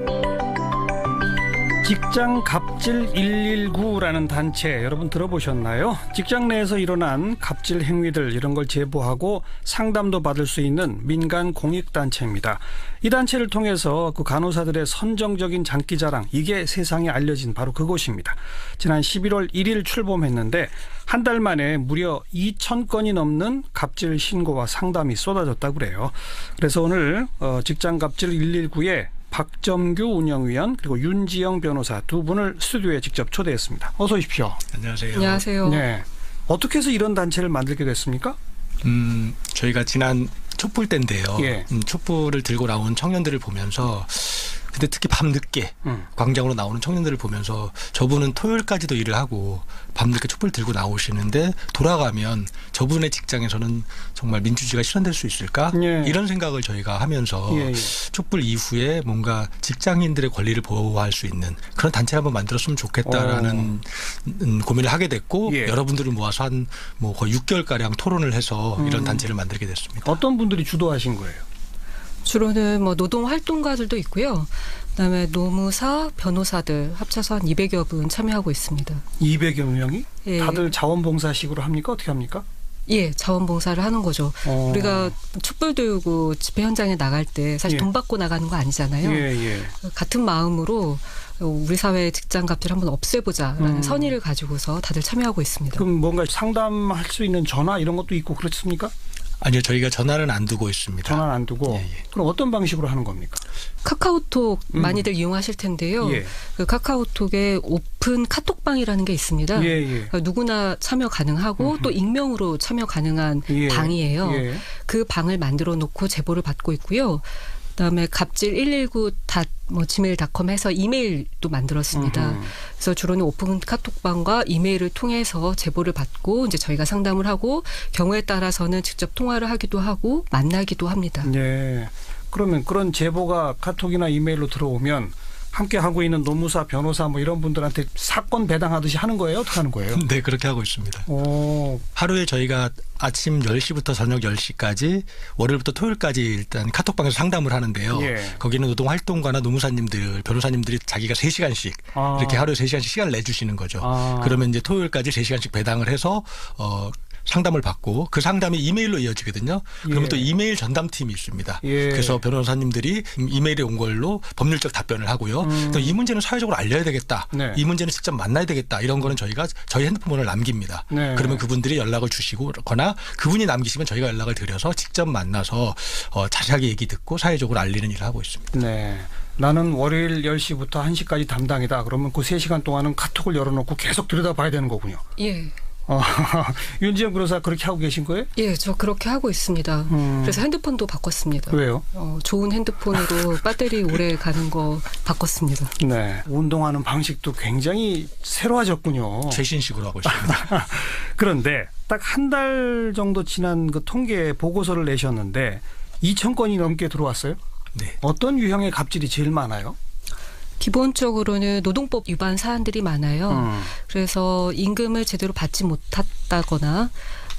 직장 갑질 119라는 단체 여러분 들어보셨나요? 직장 내에서 일어난 갑질 행위들 이런 걸 제보하고 상담도 받을 수 있는 민간 공익단체입니다. 이 단체를 통해서 그 간호사들의 선정적인 장기자랑 이게 세상에 알려진 바로 그곳입니다. 지난 11월 1일 출범했는데 한 달 만에 무려 2,000건이 넘는 갑질 신고와 상담이 쏟아졌다고 그래요. 그래서 오늘 직장 갑질 119에 박점규 운영위원 그리고 윤지영 변호사 두 분을 스튜디오에 직접 초대했습니다. 어서 오십시오. 안녕하세요. 안녕하세요. 네. 어떻게 해서 이런 단체를 만들게 됐습니까? 저희가 지난 촛불 때인데요. 예. 촛불을 들고 나온 청년들을 보면서 근데 특히 밤늦게 광장으로 나오는 청년들을 보면서 저분은 토요일까지도 일을 하고 밤늦게 촛불 들고 나오시는데 돌아가면 저분의 직장에서는 정말 민주주의가 실현될 수 있을까? 예. 이런 생각을 저희가 하면서 예. 촛불 이후에 뭔가 직장인들의 권리를 보호할 수 있는 그런 단체를 한번 만들었으면 좋겠다라는 고민을 하게 됐고 예. 여러분들을 모아서 한 뭐 거의 6개월가량 토론을 해서 이런 단체를 만들게 됐습니다. 어떤 분들이 주도하신 거예요? 주로는 뭐 노동활동가들도 있고요. 그다음에 노무사, 변호사들 합쳐서 한 200여 분 참여하고 있습니다. 200여 명이? 예. 다들 자원봉사식으로 합니까? 어떻게 합니까? 예, 자원봉사를 하는 거죠. 우리가 촛불 들고 집회 현장에 나갈 때 사실 예. 돈 받고 나가는 거 아니잖아요. 예. 같은 마음으로 우리 사회의 직장 갑질 한번 없애보자라는 선의를 가지고서 다들 참여하고 있습니다. 그럼 뭔가 상담할 수 있는 전화 이런 것도 있고 그렇습니까? 아니요, 저희가 전화는 안 두고 있습니다. 전화는 안 두고. 예. 그럼 어떤 방식으로 하는 겁니까? 카카오톡 많이들 이용하실 텐데요. 예. 그 카카오톡에 오픈 카톡방이라는 게 있습니다. 그러니까 누구나 참여 가능하고 또 익명으로 참여 가능한 방이에요. 그 방을 만들어 놓고 제보를 받고 있고요. 그다음에 갑질119.gmail.com 해서 이메일도 만들었습니다. 그래서 주로는 오픈 카톡방과 이메일을 통해서 제보를 받고 이제 저희가 상담을 하고 경우에 따라서는 직접 통화를 하기도 하고 만나기도 합니다. 네. 그러면 그런 제보가 카톡이나 이메일로 들어오면 함께 하고 있는 노무사, 변호사 뭐 이런 분들한테 사건 배당하듯이 하는 거예요? 어떻게 하는 거예요? 네, 그렇게 하고 있습니다. 오. 하루에 저희가 아침 10시부터 저녁 10시까지 월요일부터 토요일까지 일단 카톡방에서 상담을 하는데요. 예. 거기는 노동활동가나 노무사님들, 변호사님들이 자기가 3시간씩 이렇게 하루에 3시간씩 시간을 내주시는 거죠. 그러면 이제 토요일까지 3시간씩 배당을 해서 상담을 받고 그 상담이 이메일로 이어지거든요. 그러면 또 이메일 전담팀이 있습니다. 그래서 변호사님들이 이메일에 온 걸로 법률적 답변을 하고요. 이 문제는 사회적으로 알려야 되겠다. 네. 이 문제는 직접 만나야 되겠다. 이런 거는 저희가 저희 핸드폰을 남깁니다. 네. 그러면 그분들이 연락을 주시거나 그분이 남기시면 저희가 연락을 드려서 직접 만나서 자세하게 얘기 듣고 사회적으로 알리는 일을 하고 있습니다. 네. 나는 월요일 10시부터 1시까지 담당이다. 그러면 그 3시간 동안은 카톡을 열어놓고 계속 들여다봐야 되는 거군요. 예. 윤지영 변호사 그렇게 하고 계신 거예요? 예, 저 그렇게 하고 있습니다. 그래서 핸드폰도 바꿨습니다. 왜요? 좋은 핸드폰으로 배터리 오래 가는 거 바꿨습니다. 네. 운동하는 방식도 굉장히 새로워졌군요. 최신식으로 하고 있습니다. 그런데 딱 한 달 정도 지난 그 통계 보고서를 내셨는데 2,000건이 넘게 들어왔어요? 네. 어떤 유형의 갑질이 제일 많아요? 기본적으로는 노동법 위반 사안들이 많아요. 그래서 임금을 제대로 받지 못했다거나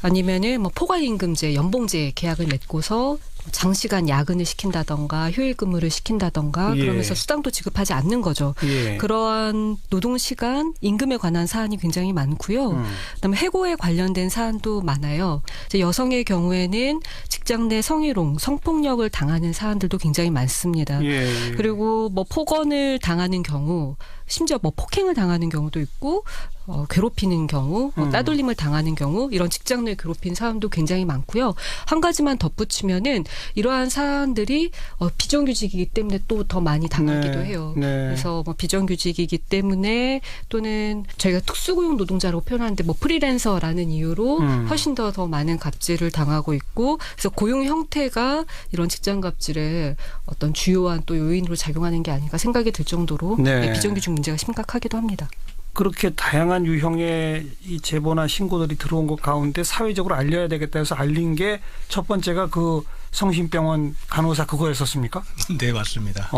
아니면은 뭐 포괄임금제, 연봉제 계약을 맺고서 장시간 야근을 시킨다던가 휴일 근무를 시킨다던가 그러면서 수당도 지급하지 않는 거죠. 그러한 노동시간 임금에 관한 사안이 굉장히 많고요. 그다음에 해고에 관련된 사안도 많아요. 이제 여성의 경우에는 직장 내 성희롱, 성폭력을 당하는 사안들도 굉장히 많습니다. 그리고 뭐 폭언을 당하는 경우, 심지어 뭐 폭행을 당하는 경우도 있고 괴롭히는 경우, 따돌림을 당하는 경우 이런 직장 내 괴롭힌 사안도 굉장히 많고요. 한 가지만 덧붙이면은 이러한 사안들이 비정규직이기 때문에 또 더 많이 당하기도 해요. 그래서 뭐 비정규직이기 때문에 또는 저희가 특수고용 노동자라고 표현하는데 뭐 프리랜서라는 이유로 훨씬 더 많은 갑질을 당하고 있고 그래서 고용 형태가 이런 직장 갑질의 어떤 주요한 또 요인으로 작용하는 게 아닌가 생각이 들 정도로 비정규직 문제가 심각하기도 합니다. 그렇게 다양한 유형의 이 제보나 신고들이 들어온 것 가운데 사회적으로 알려야 되겠다 해서 알린 게 첫 번째가 그 성심병원 간호사 그거였었습니까? 네, 맞습니다.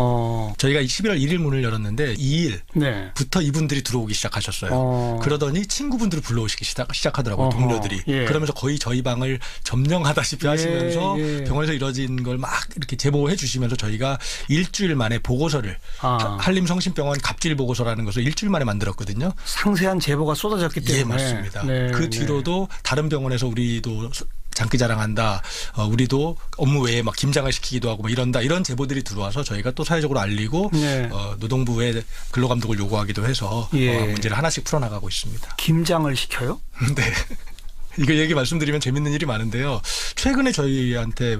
저희가 11월 1일 문을 열었는데 2일부터 이분들이 들어오기 시작하셨어요. 그러더니 친구분들을 불러오시기 시작하더라고요. 동료들이. 그러면서 거의 저희 방을 점령하다시피 하시면서 병원에서 이뤄진 걸 막 이렇게 제보해 주시면서 저희가 일주일 만에 보고서를 한림성심병원 갑질 보고서라는 것을 일주일 만에 만들었거든요. 상세한 제보가 쏟아졌기 때문에. 예, 맞습니다. 그 뒤로도 다른 병원에서 우리도 장기자랑한다. 우리도 업무 외에 막 김장을 시키기도 하고 막 이런다. 이런 제보들이 들어와서 저희가 또 사회적으로 알리고 노동부에 근로감독을 요구하기도 해서 문제를 하나씩 풀어나가고 있습니다. 김장을 시켜요? 네. 이거 얘기 말씀드리면 재밌는 일이 많은데요. 최근에 저희한테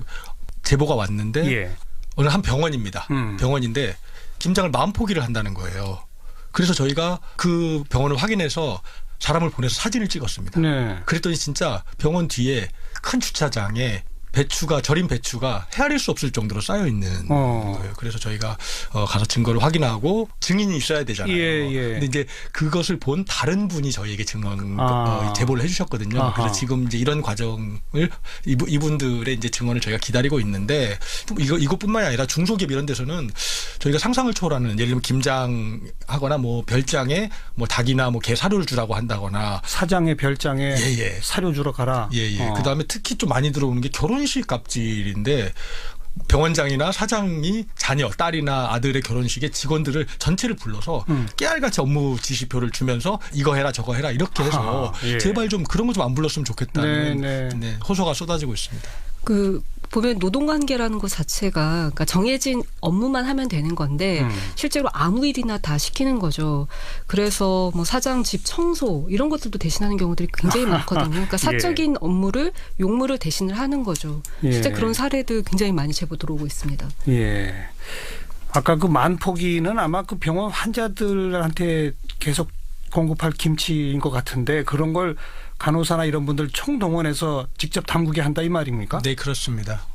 제보가 왔는데 어느 한 병원입니다. 병원인데 김장을 마음포기를 한다는 거예요. 그래서 저희가 그 병원을 확인해서 사람을 보내서 사진을 찍었습니다. 그랬더니 진짜 병원 뒤에 큰 주차장에 절인 배추가 헤아릴 수 없을 정도로 쌓여 있는 거예요. 그래서 저희가 가서 증거를 확인하고 증인이 있어야 되잖아요. 근데 이제 그것을 본 다른 분이 저희에게 제보를 해주셨거든요. 그래서 지금 이제 이런 과정을 이분들의 이제 증언을 저희가 기다리고 있는데 이것뿐만이 아니라 중소기업 이런 데서는 저희가 상상을 초월하는 예를 들면 김장하거나 뭐 별장에 뭐 닭이나 뭐 개 사료를 주라고 한다거나 사장의 별장에 사료 주러 가라. 그다음에 특히 좀 많이 들어오는 게 결혼식 갑질인데 병원장이나 사장이 자녀, 딸이나 아들의 결혼식에 직원들을 전체를 불러서 깨알같이 업무 지시표를 주면서 이거 해라 저거 해라 이렇게 해서 제발 좀 그런 거 좀 안 불렀으면 좋겠다는 호소가 쏟아지고 있습니다. 보면 노동관계라는 것 자체가 그러니까 정해진 업무만 하면 되는 건데 실제로 아무 일이나 다 시키는 거죠. 그래서 뭐 사장 집 청소 이런 것들도 대신하는 경우들이 굉장히 많거든요. 그러니까 사적인 업무를 용무를 대신을 하는 거죠. 실제 그런 사례도 굉장히 많이 제보 들어오고 있습니다. 아까 그 만포기는 아마 그 병원 환자들한테 계속 공급할 김치인 것 같은데 그런 걸 간호사나 이런 분들 총동원해서 직접 담그게 한다 이 말입니까? 네, 그렇습니다.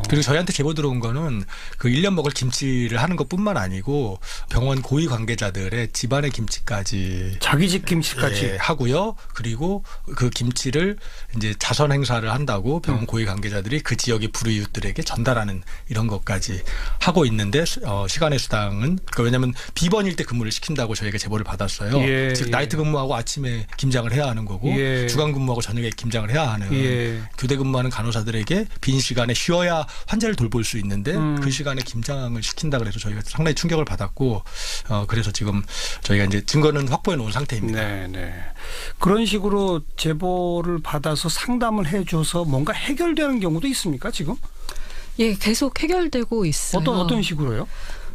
그리고 저희한테 제보 들어온 거는 그 1년 먹을 김치를 하는 것뿐만 아니고 병원 고위 관계자들의 집안의 김치까지 자기 집 김치까지 하고요. 그리고 그 김치를 이제 자선 행사를 한다고 병원 고위 관계자들이 그 지역의 불우이웃들에게 전달하는 이런 것까지 하고 있는데 시간의 수당은 그러니까 왜냐하면 비번일 때 근무를 시킨다고 저희가 제보를 받았어요. 즉 나이트 근무하고 아침에 김장을 해야 하는 거고 주간 근무하고 저녁에 김장을 해야 하는 교대 근무하는 간호사들에게 빈 시간에 쉬어야 환자를 돌볼 수 있는데 그 시간에 김장을 시킨다 그래서 저희가 상당히 충격을 받았고 그래서 지금 저희가 이제 증거는 확보해 놓은 상태입니다. 그런 식으로 제보를 받아서 상담을 해줘서 뭔가 해결되는 경우도 있습니까 지금? 계속 해결되고 있어요. 어떤 식으로요?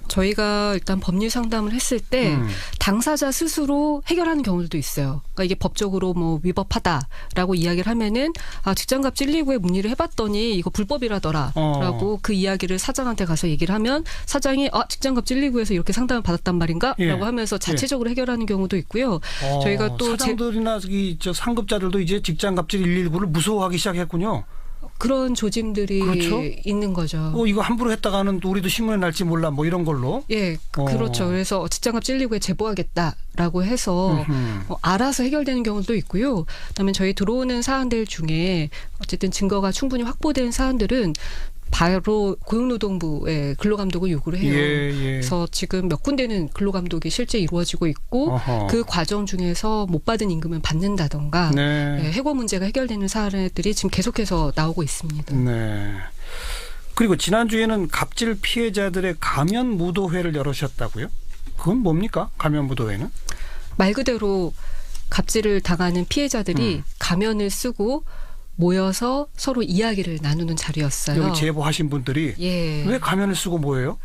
저희가 일단 법률 상담을 했을 때 당사자 스스로 해결하는 경우도 있어요. 그러니까 이게 법적으로 뭐 위법하다라고 이야기를 하면은 직장갑질 119에 문의를 해봤더니 이거 불법이라더라라고 그 이야기를 사장한테 가서 얘기를 하면 사장이 직장갑질 119에서 이렇게 상담을 받았단 말인가라고 하면서 자체적으로 해결하는 경우도 있고요. 저희가 또 사장들이나 저 상급자들도 이제 직장갑질 119를 무서워하기 시작했군요. 그런 조짐들이 있는 거죠. 이거 함부로 했다가는 우리도 신문에 날지 몰라 뭐 이런 걸로. 그렇죠. 그래서 직장갑질 119에 제보하겠다라고 해서 알아서 해결되는 경우도 있고요. 그다음에 저희 들어오는 사안들 중에 어쨌든 증거가 충분히 확보된 사안들은 바로 고용노동부에 근로감독을 요구를 해요. 그래서 지금 몇 군데는 근로감독이 실제 이루어지고 있고 그 과정 중에서 못 받은 임금을 받는다던가 해고 문제가 해결되는 사례들이 지금 계속해서 나오고 있습니다. 그리고 지난주에는 갑질 피해자들의 가면 무도회를 열으셨다고요? 그건 뭡니까? 가면 무도회는? 말 그대로 갑질을 당하는 피해자들이 가면을 쓰고 모여서 서로 이야기를 나누는 자리였어요. 여기 제보하신 분들이 왜 가면을 쓰고 모여요?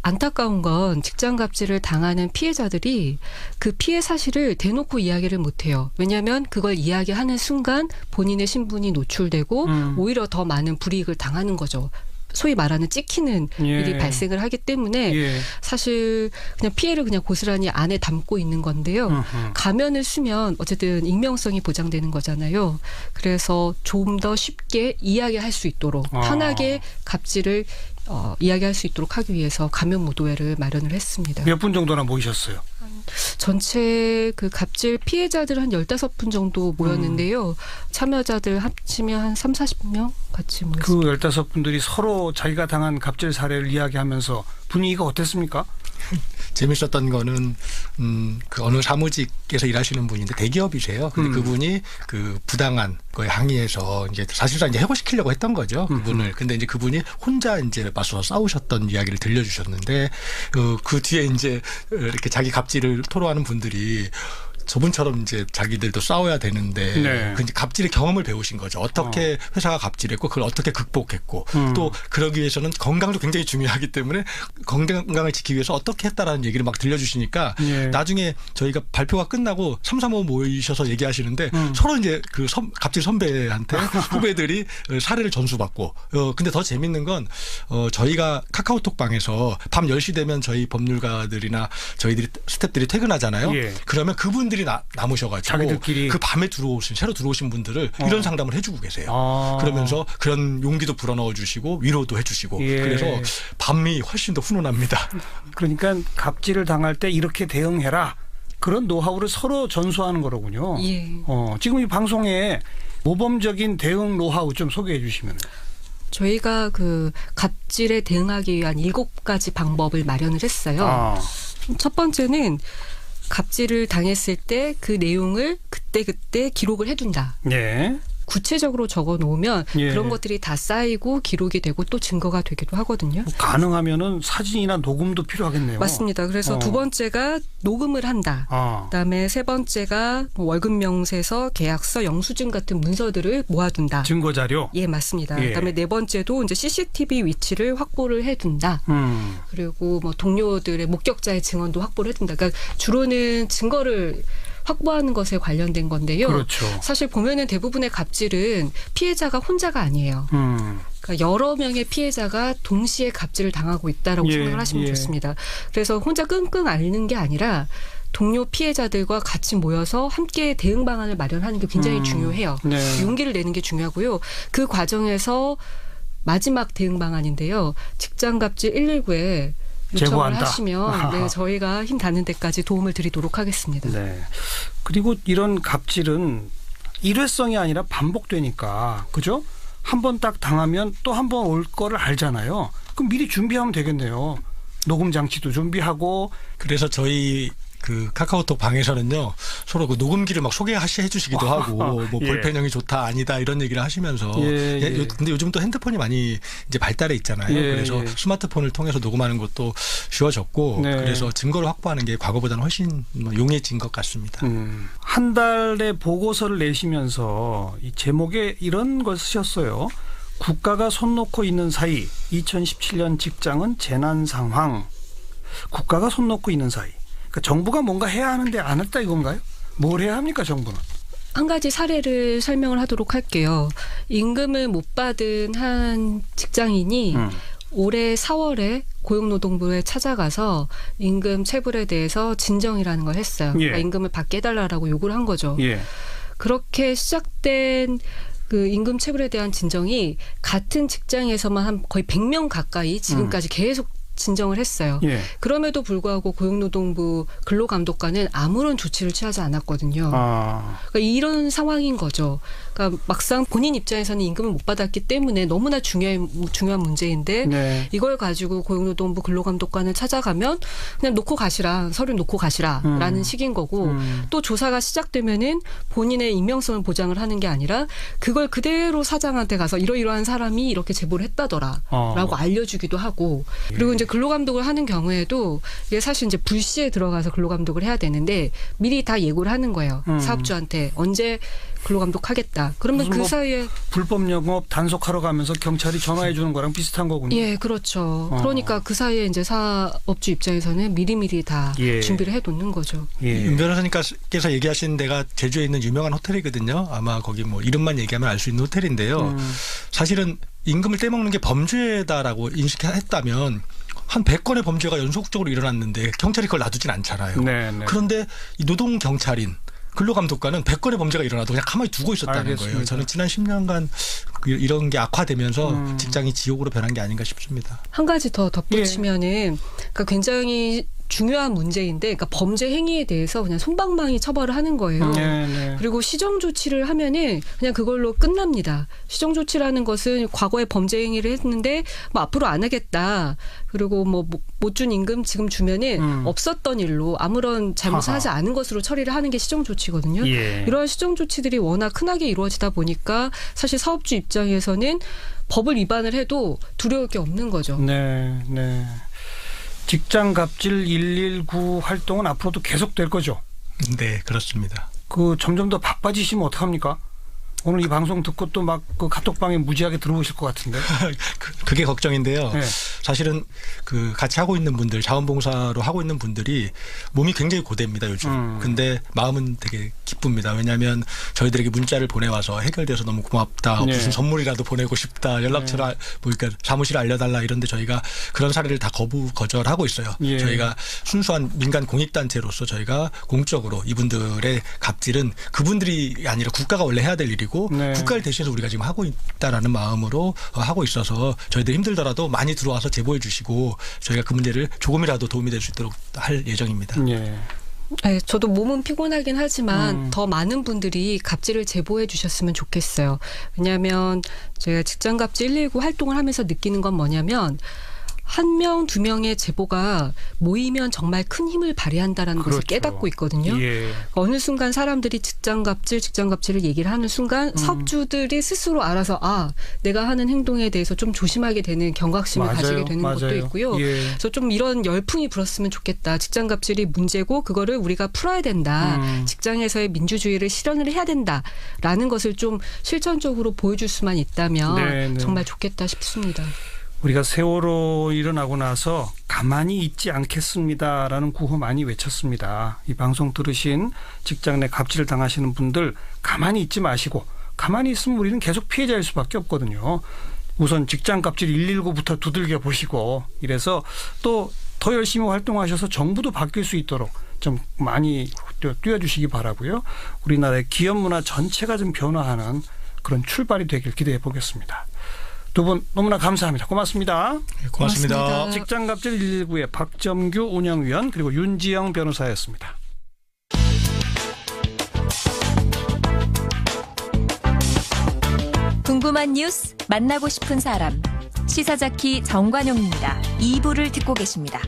안타까운 건 직장 갑질을 당하는 피해자들이 그 피해 사실을 대놓고 이야기를 못해요. 왜냐하면 그걸 이야기하는 순간 본인의 신분이 노출되고 오히려 더 많은 불이익을 당하는 거죠. 소위 말하는 찍히는 일이 발생을 하기 때문에 사실 그냥 피해를 그냥 고스란히 안에 담고 있는 건데요. 가면을 쓰면 어쨌든 익명성이 보장되는 거잖아요. 그래서 좀 더 쉽게 이야기할 수 있도록 편하게 갑질을 이야기할 수 있도록 하기 위해서 가면 무도회를 마련을 했습니다. 몇 분 정도나 모이셨어요? 전체 그 갑질 피해자들 한 15분 정도 모였는데요. 참여자들 합치면 한 3, 40명 같이 모였습니다. 그 15분들이 서로 자기가 당한 갑질 사례를 이야기하면서 분위기가 어땠습니까? 재밌었던 거는 그 어느 사무직에서 일하시는 분인데 대기업이세요. 근데 그분이 그 부당한 거에 항의해서 이제 사실상 이제 해고시키려고 했던 거죠. 그분을. 근데 이제 그분이 혼자 이제 맞서서 싸우셨던 이야기를 들려주셨는데 그 뒤에 이제 이렇게 자기 갑질을 토로하는 분들이 저분처럼 이제 자기들도 싸워야 되는데 그 이제 갑질의 경험을 배우신 거죠. 어떻게 회사가 갑질했고 그걸 어떻게 극복했고 또 그러기 위해서는 건강도 굉장히 중요하기 때문에 건강을 지키기 위해서 어떻게 했다라는 얘기를 막 들려주시니까 나중에 저희가 발표가 끝나고 3, 4, 5 모이셔서 얘기하시는데 서로 이제 그 갑질 선배한테 후배들이 사례를 전수받고 근데 더 재밌는 건 저희가 카카오톡 방에서 밤 10시 되면 저희 법률가들이나 저희들이 스태프들이 퇴근하잖아요. 그러면 그분들이 남으셔가지고 자기들끼리 그 밤에 새로 들어오신 분들을 이런 상담을 해주고 계세요. 그러면서 그런 용기도 불어넣어 주시고 위로도 해주시고 그래서 밤이 훨씬 더 훈훈합니다. 그러니까 갑질을 당할 때 이렇게 대응해라. 그런 노하우를 서로 전수하는 거로군요. 지금 이 방송에 모범적인 대응 노하우 좀 소개해 주시면. 저희가 그 갑질에 대응하기 위한 7가지 방법을 마련을 했어요. 첫 번째는 갑질을 당했을 때 그 내용을 그때그때 기록을 해둔다. 구체적으로 적어 놓으면 그런 것들이 다 쌓이고 기록이 되고 또 증거가 되기도 하거든요. 가능하면은 사진이나 녹음도 필요하겠네요. 맞습니다. 그래서 두 번째가 녹음을 한다. 그다음에 세 번째가 월급 명세서, 계약서, 영수증 같은 문서들을 모아둔다. 증거 자료. 예, 맞습니다. 그다음에 네 번째도 이제 CCTV 위치를 확보를 해둔다. 그리고 뭐 동료들의 목격자의 증언도 확보를 해둔다. 그러니까 주로는 증거를 확보하는 것에 관련된 건데요. 그렇죠. 사실 보면은 대부분의 갑질은 피해자가 혼자가 아니에요. 그러니까 여러 명의 피해자가 동시에 갑질을 당하고 있다라고 생각을 하시면 좋습니다. 그래서 혼자 끙끙 앓는 게 아니라 동료 피해자들과 같이 모여서 함께 대응 방안을 마련하는 게 굉장히 중요해요. 용기를 내는 게 중요하고요. 그 과정에서 마지막 대응 방안인데요. 직장 갑질 119에 요청을 하시면 저희가 힘 닿는 데까지 도움을 드리도록 하겠습니다. 그리고 이런 갑질은 일회성이 아니라 반복되니까 그죠? 한 번 딱 당하면 또 한 번 올 거를 알잖아요. 그럼 미리 준비하면 되겠네요. 녹음 장치도 준비하고. 그래서 저희 그 카카오톡 방에서는요 서로 그 녹음기를 막 소개해 주시기도 하고 뭐 볼펜형이 좋다 아니다 이런 얘기를 하시면서 근데 요즘 또 핸드폰이 많이 이제 발달해 있잖아요. 그래서 스마트폰을 통해서 녹음하는 것도 쉬워졌고 그래서 증거를 확보하는 게 과거보다는 훨씬 용이해진 것 같습니다. 한 달에 보고서를 내시면서 이 제목에 이런 걸 쓰셨어요. 국가가 손 놓고 있는 사이 2017년 직장은 재난 상황. 국가가 손 놓고 있는 사이. 그러니까 정부가 뭔가 해야 하는데 안 했다 이건가요? 뭘 해야 합니까 정부는? 한 가지 사례를 설명을 하도록 할게요. 임금을 못 받은 한 직장인이 올해 4월에 고용노동부에 찾아가서 임금 체불에 대해서 진정이라는 걸 했어요. 그러니까 임금을 받게 해달라고 요구를 한 거죠. 그렇게 시작된 그 임금 체불에 대한 진정이 같은 직장에서만 한 거의 100명 가까이 지금까지 계속 진정을 했어요. 예. 그럼에도 불구하고 고용노동부 근로감독관은 아무런 조치를 취하지 않았거든요. 그러니까 이런 상황인 거죠. 그러니까 막상 본인 입장에서는 임금을 못 받았기 때문에 너무나 중요한 문제인데 네. 이걸 가지고 고용노동부 근로감독관을 찾아가면 그냥 놓고 가시라, 서류 놓고 가시라라는 식인 거고 또 조사가 시작되면은 본인의 익명성을 보장을 하는 게 아니라 그걸 그대로 사장한테 가서 이러이러한 사람이 이렇게 제보를 했다더라라고 알려주기도 하고 그리고 이제 근로감독을 하는 경우에도 이게 사실 이제 불시에 들어가서 근로감독을 해야 되는데 미리 다 예고를 하는 거예요. 사업주한테 언제 근로감독하겠다. 그러면 그 사이에 불법 영업 단속하러 가면서 경찰이 전화해 주는 거랑 비슷한 거군요. 예, 그렇죠. 그러니까 그 사이에 이제 사업주 입장에서는 미리미리 다 준비를 해놓는 거죠. 윤 변호사님께서 얘기하신 데가 제주에 있는 유명한 호텔이거든요. 아마 거기 뭐 이름만 얘기하면 알 수 있는 호텔인데요. 사실은 임금을 떼먹는 게 범죄다라고 인식했다면 한 100건의 범죄가 연속적으로 일어났는데 경찰이 그걸 놔두진 않잖아요. 네네. 그런데 이 노동경찰인 근로감독관은 100건의 범죄가 일어나도 그냥 가만히 두고 있었다는 알겠습니다. 거예요. 저는 지난 10년간 이런 게 악화되면서 직장이 지옥으로 변한 게 아닌가 싶습니다. 한 가지 더 덧붙이면은 그러니까 굉장히 중요한 문제인데 그러니까 범죄 행위에 대해서 그냥 솜방망이 처벌을 하는 거예요. 그리고 시정 조치를 하면은 그냥 그걸로 끝납니다. 시정 조치라는 것은 과거에 범죄 행위를 했는데 뭐 앞으로 안 하겠다. 그리고 뭐 못 준 임금 지금 주면은 없었던 일로 아무런 잘못을 하지 않은 것으로 처리를 하는 게 시정 조치거든요. 이러한 시정 조치들이 워낙 흔하게 이루어지다 보니까 사실 사업주 입장에서는 법을 위반을 해도 두려울 게 없는 거죠. 네, 네. 직장 갑질 119 활동은 앞으로도 계속될 거죠? 네, 그렇습니다. 점점 더 바빠지시면 어떡합니까? 오늘 이 방송 듣고 또 막 그 카톡방에 무지하게 들어오실 것 같은데. 그게 걱정인데요. 네. 사실은 그 같이 하고 있는 분들, 자원봉사로 하고 있는 분들이 몸이 굉장히 고됩니다, 요즘. 근데 마음은 되게 기쁩니다. 왜냐하면 저희들에게 문자를 보내와서 해결돼서 너무 고맙다. 네. 무슨 선물이라도 보내고 싶다. 연락처를 그러니까 사무실에 알려달라 이런데 저희가 그런 사례를 다 거절하고 있어요. 예. 저희가 순수한 민간 공익단체로서 저희가 공적으로 이분들의 갑질은 그분들이 아니라 국가가 원래 해야 될 일이고 네. 국가를 대신해서 우리가 지금 하고 있다라는 마음으로 하고 있어서 저희들 힘들더라도 많이 들어와서 제보해 주시고 저희가 그 문제를 조금이라도 도움이 될 수 있도록 할 예정입니다. 예. 네, 저도 몸은 피곤하긴 하지만 더 많은 분들이 갑질을 제보해 주셨으면 좋겠어요. 왜냐하면 제가 직장갑질 119 활동을 하면서 느끼는 건 뭐냐면 1명, 2명의 제보가 모이면 정말 큰 힘을 발휘한다라는 그렇죠. 것을 깨닫고 있거든요. 예. 어느 순간 사람들이 직장갑질을 얘기를 하는 순간 사업주들이 스스로 알아서 내가 하는 행동에 대해서 좀 조심하게 되는 경각심을 가지게 되는 것도 있고요. 예. 그래서 좀 이런 열풍이 불었으면 좋겠다. 직장갑질이 문제고 그거를 우리가 풀어야 된다. 직장에서의 민주주의를 실현을 해야 된다라는 것을 좀 실천적으로 보여줄 수만 있다면 네네. 정말 좋겠다 싶습니다. 우리가 세월호 일어나고 나서 가만히 있지 않겠습니다라는 구호 많이 외쳤습니다. 이 방송 들으신 직장 내 갑질을 당하시는 분들 가만히 있지 마시고 가만히 있으면 우리는 계속 피해자일 수밖에 없거든요. 우선 직장 갑질 119부터 두들겨 보시고 이래서 또 더 열심히 활동하셔서 정부도 바뀔 수 있도록 좀 많이 뛰어주시기 바라고요. 우리나라의 기업 문화 전체가 좀 변화하는 그런 출발이 되길 기대해 보겠습니다. 두 분 너무나 감사합니다. 고맙습니다. 네, 고맙습니다. 직장갑질 119의 박점규 운영위원 그리고 윤지영 변호사였습니다. 궁금한 뉴스 만나고 싶은 사람 시사자키 정관용입니다. 2부를 듣고 계십니다.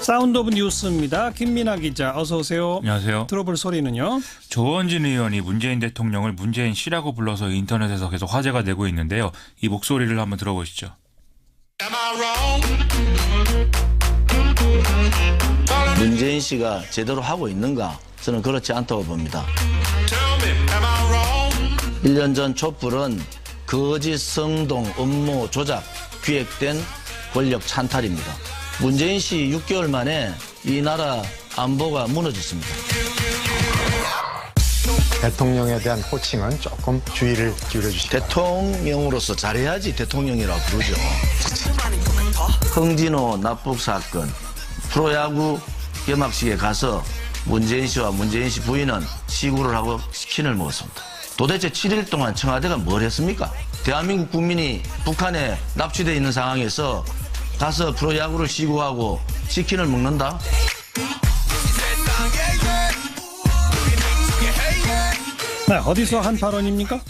사운드 오브 뉴스입니다. 김민아 기자 어서 오세요. 안녕하세요. 들어볼 소리는요. 조원진 의원이 문재인 대통령을 문재인 씨라고 불러서 인터넷에서 계속 화제가 되고 있는데요. 이 목소리를 한번 들어보시죠. 문재인 씨가 제대로 하고 있는가? 저는 그렇지 않다고 봅니다. 1년 전 촛불은 거짓 성동 음모 조작 기획된 권력 찬탈입니다. 문재인 씨 6개월 만에 이 나라 안보가 무너졌습니다. 대통령에 대한 호칭은 조금 주의를 기울여 주시기 바랍니다. 대통령으로서 잘해야지 대통령이라고 부르죠. 흥진호 납북 사건, 프로야구 개막식에 가서 문재인 씨와 문재인 씨 부인은 시구를 하고 치킨을 먹었습니다. 도대체 7일 동안 청와대가 뭘 했습니까? 대한민국 국민이 북한에 납치되어 있는 상황에서 가서 프로야구를 시구하고 치킨을 먹는다? 네, 어디서 한 발언입니까?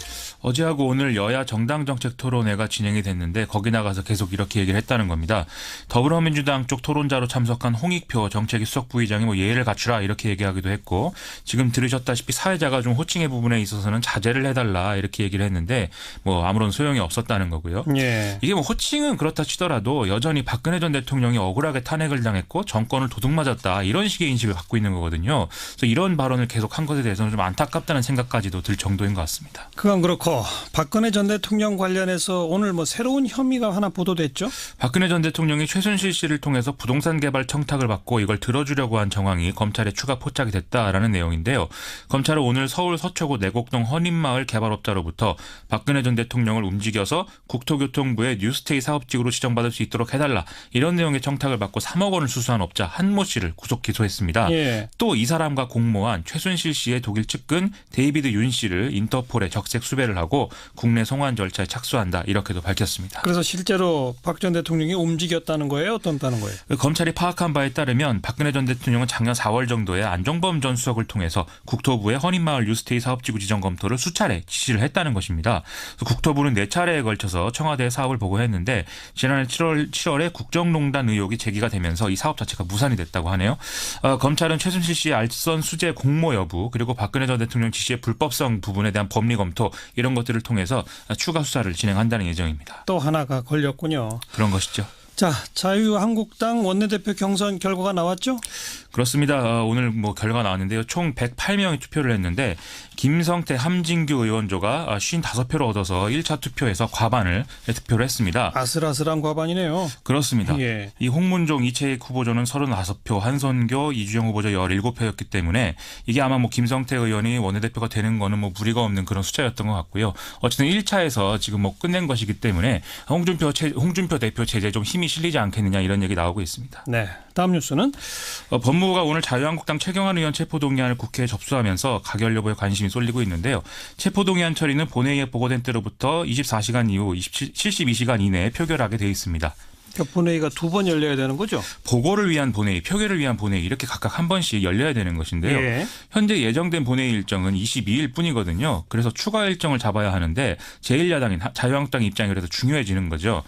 어제하고 오늘 여야 정당정책 토론회가 진행이 됐는데 거기 나가서 계속 이렇게 얘기를 했다는 겁니다. 더불어민주당 쪽 토론자로 참석한 홍익표 정책위 수석부의장이 뭐 예의를 갖추라 이렇게 얘기하기도 했고 지금 들으셨다시피 사회자가 좀 호칭의 부분에 있어서는 자제를 해달라 이렇게 얘기를 했는데 뭐 아무런 소용이 없었다는 거고요. 예. 이게 뭐 호칭은 그렇다 치더라도 여전히 박근혜 전 대통령이 억울하게 탄핵을 당했고 정권을 도둑맞았다 이런 식의 인식을 갖고 있는 거거든요. 그래서 이런 발언을 계속 한 것에 대해서는 좀 안타깝다는 생각까지도 들 정도인 것 같습니다. 그건 그렇고 박근혜 전 대통령 관련해서 오늘 뭐 새로운 혐의가 하나 보도됐죠? 박근혜 전 대통령이 최순실 씨를 통해서 부동산 개발 청탁을 받고 이걸 들어주려고 한 정황이 검찰에 추가 포착이 됐다라는 내용인데요. 검찰은 오늘 서울 서초구 내곡동 헌인마을 개발업자로부터 박근혜 전 대통령을 움직여서 국토교통부의 뉴스테이 사업직으로 지정받을 수 있도록 해달라 이런 내용의 청탁을 받고 3억 원을 수수한 업자 한모 씨를 구속 기소했습니다. 예. 또 이 사람과 공모한 최순실 씨의 독일 측근 데이비드 윤 씨를 인터폴에 적색 수배를 하고 국내 송환 절차에 착수한다 이렇게도 밝혔습니다. 그래서 실제로 박 전 대통령이 움직였다는 거예요? 어떻다는 거예요? 검찰이 파악한 바에 따르면 박근혜 전 대통령은 작년 4월 정도에 안종범 전 수석을 통해서 국토부의 헌인마을 뉴스테이 사업지구 지정 검토를 수차례 지시를 했다는 것입니다. 국토부는 4차례에 걸쳐서 청와대에 사업을 보고했는데 지난해 7월에 국정농단 의혹이 제기가 되면서 이 사업 자체가 무산이 됐다고 하네요. 검찰은 최순실 씨의 알선 수재 공모 여부 그리고 박근혜 전 대통령 지시의 불법성 부분에 대한 법리 검토 이런 것들을 통해서 추가 수사를 진행한다는 예정입니다. 또 하나가 걸렸군요. 그런 것이죠. 자, 자유한국당 원내대표 경선 결과가 나왔죠? 그렇습니다. 오늘 뭐 결과 나왔는데요. 총 108명이 투표를 했는데 김성태, 함진규 의원조가 55표를 얻어서 1차 투표에서 과반을 득표를 했습니다. 아슬아슬한 과반이네요. 그렇습니다. 예. 이 홍문종, 이채익 후보조는 35표, 한선교, 이주영 후보조 17표였기 때문에 이게 아마 뭐 김성태 의원이 원내대표가 되는 거는 뭐 무리가 없는 그런 숫자였던 것 같고요. 어쨌든 1차에서 지금 뭐 끝낸 것이기 때문에 홍준표 대표 체제에 좀 힘이 실리지 않겠느냐 이런 얘기 나오고 있습니다. 네. 다음 뉴스는 법무부가 오늘 자유한국당 최경환 의원 체포동의안을 국회에 접수하면서 가결 여부에 관심이 쏠리고 있는데요. 체포동의안 처리는 본회의에 보고된 때로부터 24시간 이후 72시간 이내에 표결하게 돼 있습니다. 본회의가 2번 열려야 되는 거죠? 보고를 위한 본회의, 표결을 위한 본회의 이렇게 각각 한 번씩 열려야 되는 것인데요. 예. 현재 예정된 본회의 일정은 22일 뿐이거든요. 그래서 추가 일정을 잡아야 하는데 제1야당인 자유한국당 입장이 그래서 중요해지는 거죠.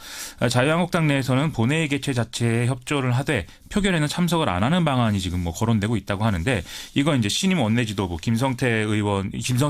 자유한국당 내에서는 본회의 개최 자체에 협조를 하되 표결에는 참석을 안 하는 방안이 지금 뭐 거론되고 있다고 하는데 이건 이제 신임 원내지도부 김성태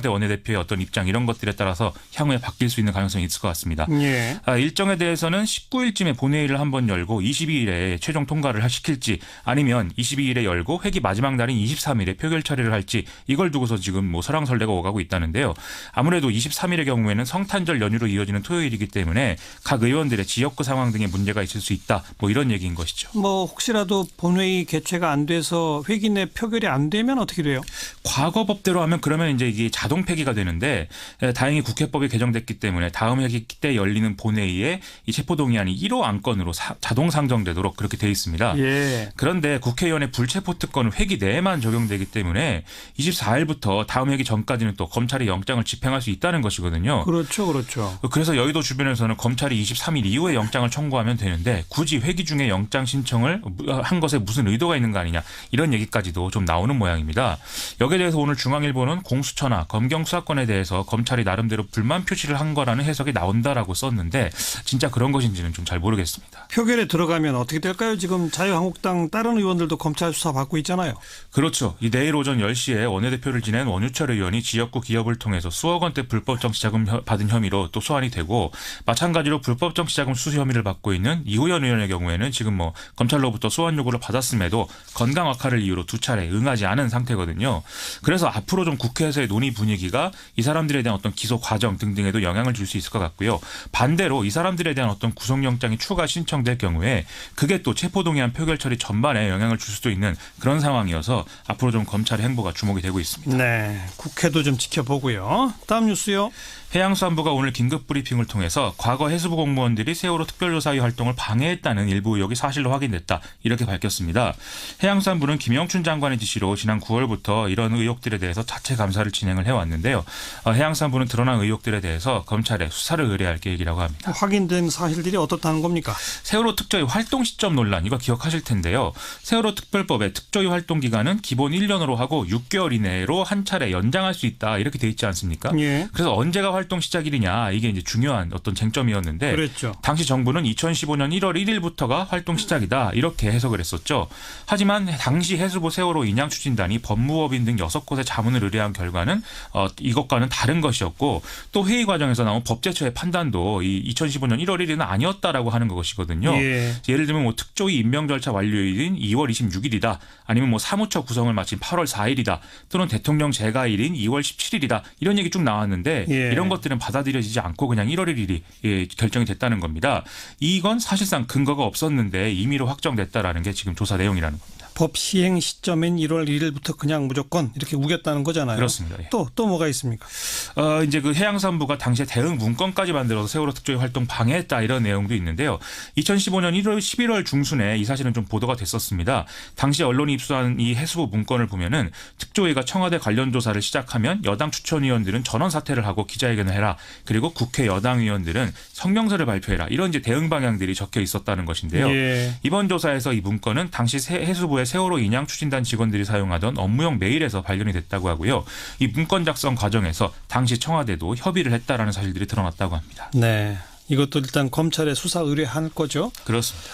원내대표의 어떤 입장 이런 것들에 따라서 향후에 바뀔 수 있는 가능성이 있을 것 같습니다. 예. 일정에 대해서는 19일쯤에 본회의를 한번 열고 22일에 최종 통과를 시킬지 아니면 22일에 열고 회기 마지막 날인 23일에 표결 처리를 할지 이걸 두고서 지금 뭐 설왕설래가 오가고 있다는데요. 아무래도 23일의 경우에는 성탄절 연휴로 이어지는 토요일이기 때문에 각 의원들의 지역구 상황 등의 문제가 있을 수 있다. 뭐 이런 얘기인 것이죠. 뭐 혹시라도 본회의 개최가 안 돼서 회기 내 표결이 안 되면 어떻게 돼요? 과거 법대로 하면 그러면 이제 이게 자동 폐기가 되는데 다행히 국회법이 개정됐기 때문에 다음 회기 때 열리는 본회의에 이 체포동의안이 1호 안건으로 자동 상정되도록 그렇게 돼 있습니다. 예. 그런데 국회의원의 불체포 특권은 회기 내에만 적용되기 때문에 24일부터 다음 회기 전까지는 또 검찰이 영장을 집행할 수 있다는 것이거든요. 그렇죠. 그렇죠. 그래서 여의도 주변에서는 검찰이 23일 이후에 영장을 청구하면 되는데 굳이 회기 중에 영장 신청을 한 것에 무슨 의도가 있는 거 아니냐 이런 얘기까지도 좀 나오는 모양입니다. 여기에 대해서 오늘 중앙일보는 공수처나 검경 수사권에 대해서 검찰이 나름대로 불만 표시를 한 거라는 해석이 나온다라고 썼는데 진짜 그런 것인지는 좀 잘 모르겠습니다. 표결에 들어가면 어떻게 될까요? 지금 자유한국당 다른 의원들도 검찰 수사 받고 있잖아요. 그렇죠. 이 내일 오전 10시에 원내대표를 지낸 원유철 의원이 지역구 기업을 통해서 수억 원대 불법 정치자금 받은 혐의로 또 소환이 되고 마찬가지로 불법 정치자금 수수 혐의를 받고 있는 이호연 의원의 경우에는 지금 뭐 검찰로부터 소환 요구를 받았음에도 건강 악화를 이유로 2차례 응하지 않은 상태거든요. 그래서 앞으로 좀 국회에서의 논의 분위기가 이 사람들에 대한 어떤 기소 과정 등등에도 영향을 줄 수 있을 것 같고요. 반대로 이 사람들에 대한 어떤 구속영장이 추가 신청될 경우에 그게 또 체포동의안 표결 처리 전반에 영향을 줄 수도 있는 그런 상황이어서 앞으로 좀 검찰의 행보가 주목이 되고 있습니다. 네, 국회도 좀 지켜보고요. 다음 뉴스요. 해양수산부가 오늘 긴급 브리핑을 통해서 과거 해수부 공무원들이 세월호 특별조사위 활동을 방해했다는 일부 의혹이 사실로 확인됐다. 이렇게 밝혔습니다. 해양수산부는 김영춘 장관의 지시로 지난 9월부터 이런 의혹들에 대해서 자체 감사를 진행을 해왔는데요. 해양수산부는 드러난 의혹들에 대해서 검찰에 수사를 의뢰할 계획이라고 합니다. 확인된 사실들이 어떻다는 겁니까? 세월호 특조위 활동 시점 논란 이거 기억하실 텐데요. 세월호 특별법의 특조위 활동 기간은 기본 1년으로 하고 6개월 이내로 한 차례 연장할 수 있다. 이렇게 돼 있지 않습니까? 예. 그래서 언제가 활동 시작일이냐 이게 이제 중요한 어떤 쟁점이었는데 그랬죠. 당시 정부는 2015년 1월 1일부터가 활동 시작이다 이렇게 해석을 했었죠. 하지만 당시 해수부 세월호 인양 추진단이 법무법인 등 6곳에 자문을 의뢰한 결과는 이것과는 다른 것이었고 또 회의 과정에서 나온 법제처의 판단도 이 2015년 1월 1일은 아니었다라고 하는 것이거든요. 예를 들면 뭐 특조위 임명 절차 완료일인 2월 26일이다. 아니면 뭐 사무처 구성을 마친 8월 4일이다. 또는 대통령 재가일인 2월 17일이다. 이런 얘기 쭉 나왔는데 이런 것들은 받아들여지지 않고 그냥 1월 1일이 결정이 됐다는 겁니다. 이건 사실상 근거가 없었는데 임의로 확정됐다라는 게 지금 조사 내용이라는 겁니다. 법 시행 시점인 1월 1일부터 그냥 무조건 이렇게 우겼다는 거잖아요. 그렇습니다. 예. 또 뭐가 있습니까? 이제 그 해양수산부가 당시에 대응 문건까지 만들어서 세월호 특조위 활동 방해했다 이런 내용도 있는데요. 2015년 11월 중순에 이 사실은 좀 보도가 됐었습니다. 당시 언론이 입수한 이 해수부 문건을 보면은 특조위가 청와대 관련 조사를 시작하면 여당 추천위원들은 전원 사퇴를 하고 기자회견을 해라. 그리고 국회 여당 의원들은 성명서를 발표해라. 이런 이제 대응 방향들이 적혀 있었다는 것인데요. 이번 조사에서 이 문건은 당시 해수부의 세월호 인양 추진단 직원들이 사용하던 업무용 메일에서 발견이 됐다고 하고요. 이 문건 작성 과정에서 당시 청와대도 협의를 했다라는 사실들이 드러났다고 합니다. 네, 이것도 일단 검찰에 수사 의뢰할 거죠? 그렇습니다.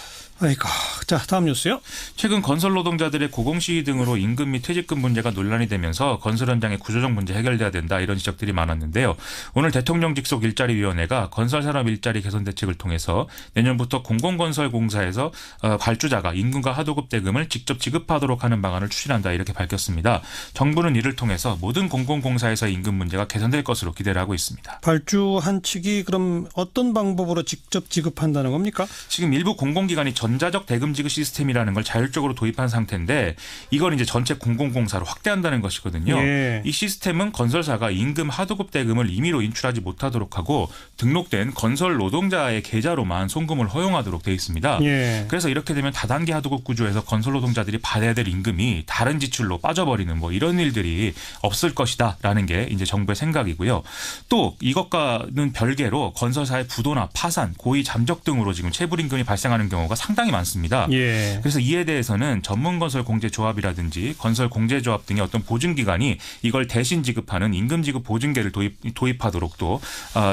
아이고. 자, 다음 뉴스요. 최근 건설 노동자들의 고공시위 등으로 임금 및 퇴직금 문제가 논란이 되면서 건설 현장의 구조적 문제 해결돼야 된다 이런 지적들이 많았는데요. 오늘 대통령 직속 일자리위원회가 건설산업 일자리 개선 대책을 통해서 내년부터 공공건설공사에서 발주자가 임금과 하도급 대금을 직접 지급하도록 하는 방안을 추진한다 이렇게 밝혔습니다. 정부는 이를 통해서 모든 공공공사에서의 임금 문제가 개선될 것으로 기대를 하고 있습니다. 발주한 측이 그럼 어떤 방법으로 직접 지급한다는 겁니까? 지금 일부 공공기관이 전자적 대금 지급 시스템이라는 걸 자율적으로 도입한 상태인데 이걸 이제 전체 공공공사로 확대한다는 것이거든요. 이 시스템은 건설사가 임금 하도급 대금을 임의로 인출하지 못하도록 하고 등록된 건설 노동자의 계좌로만 송금을 허용하도록 되어 있습니다. 그래서 이렇게 되면 다단계 하도급 구조에서 건설 노동자들이 받아야 될 임금이 다른 지출로 빠져버리는 뭐 이런 일들이 없을 것이다라는 게 이제 정부의 생각이고요. 또 이것과는 별개로 건설사의 부도나 파산, 고의 잠적 등으로 지금 체불임금이 발생하는 경우가 상당히 많습니다. 그래서 이에 대해서는 전문건설공제조합이라든지 건설공제조합 등의 어떤 보증기관이 이걸 대신 지급하는 임금지급 보증계를 도입하도록 또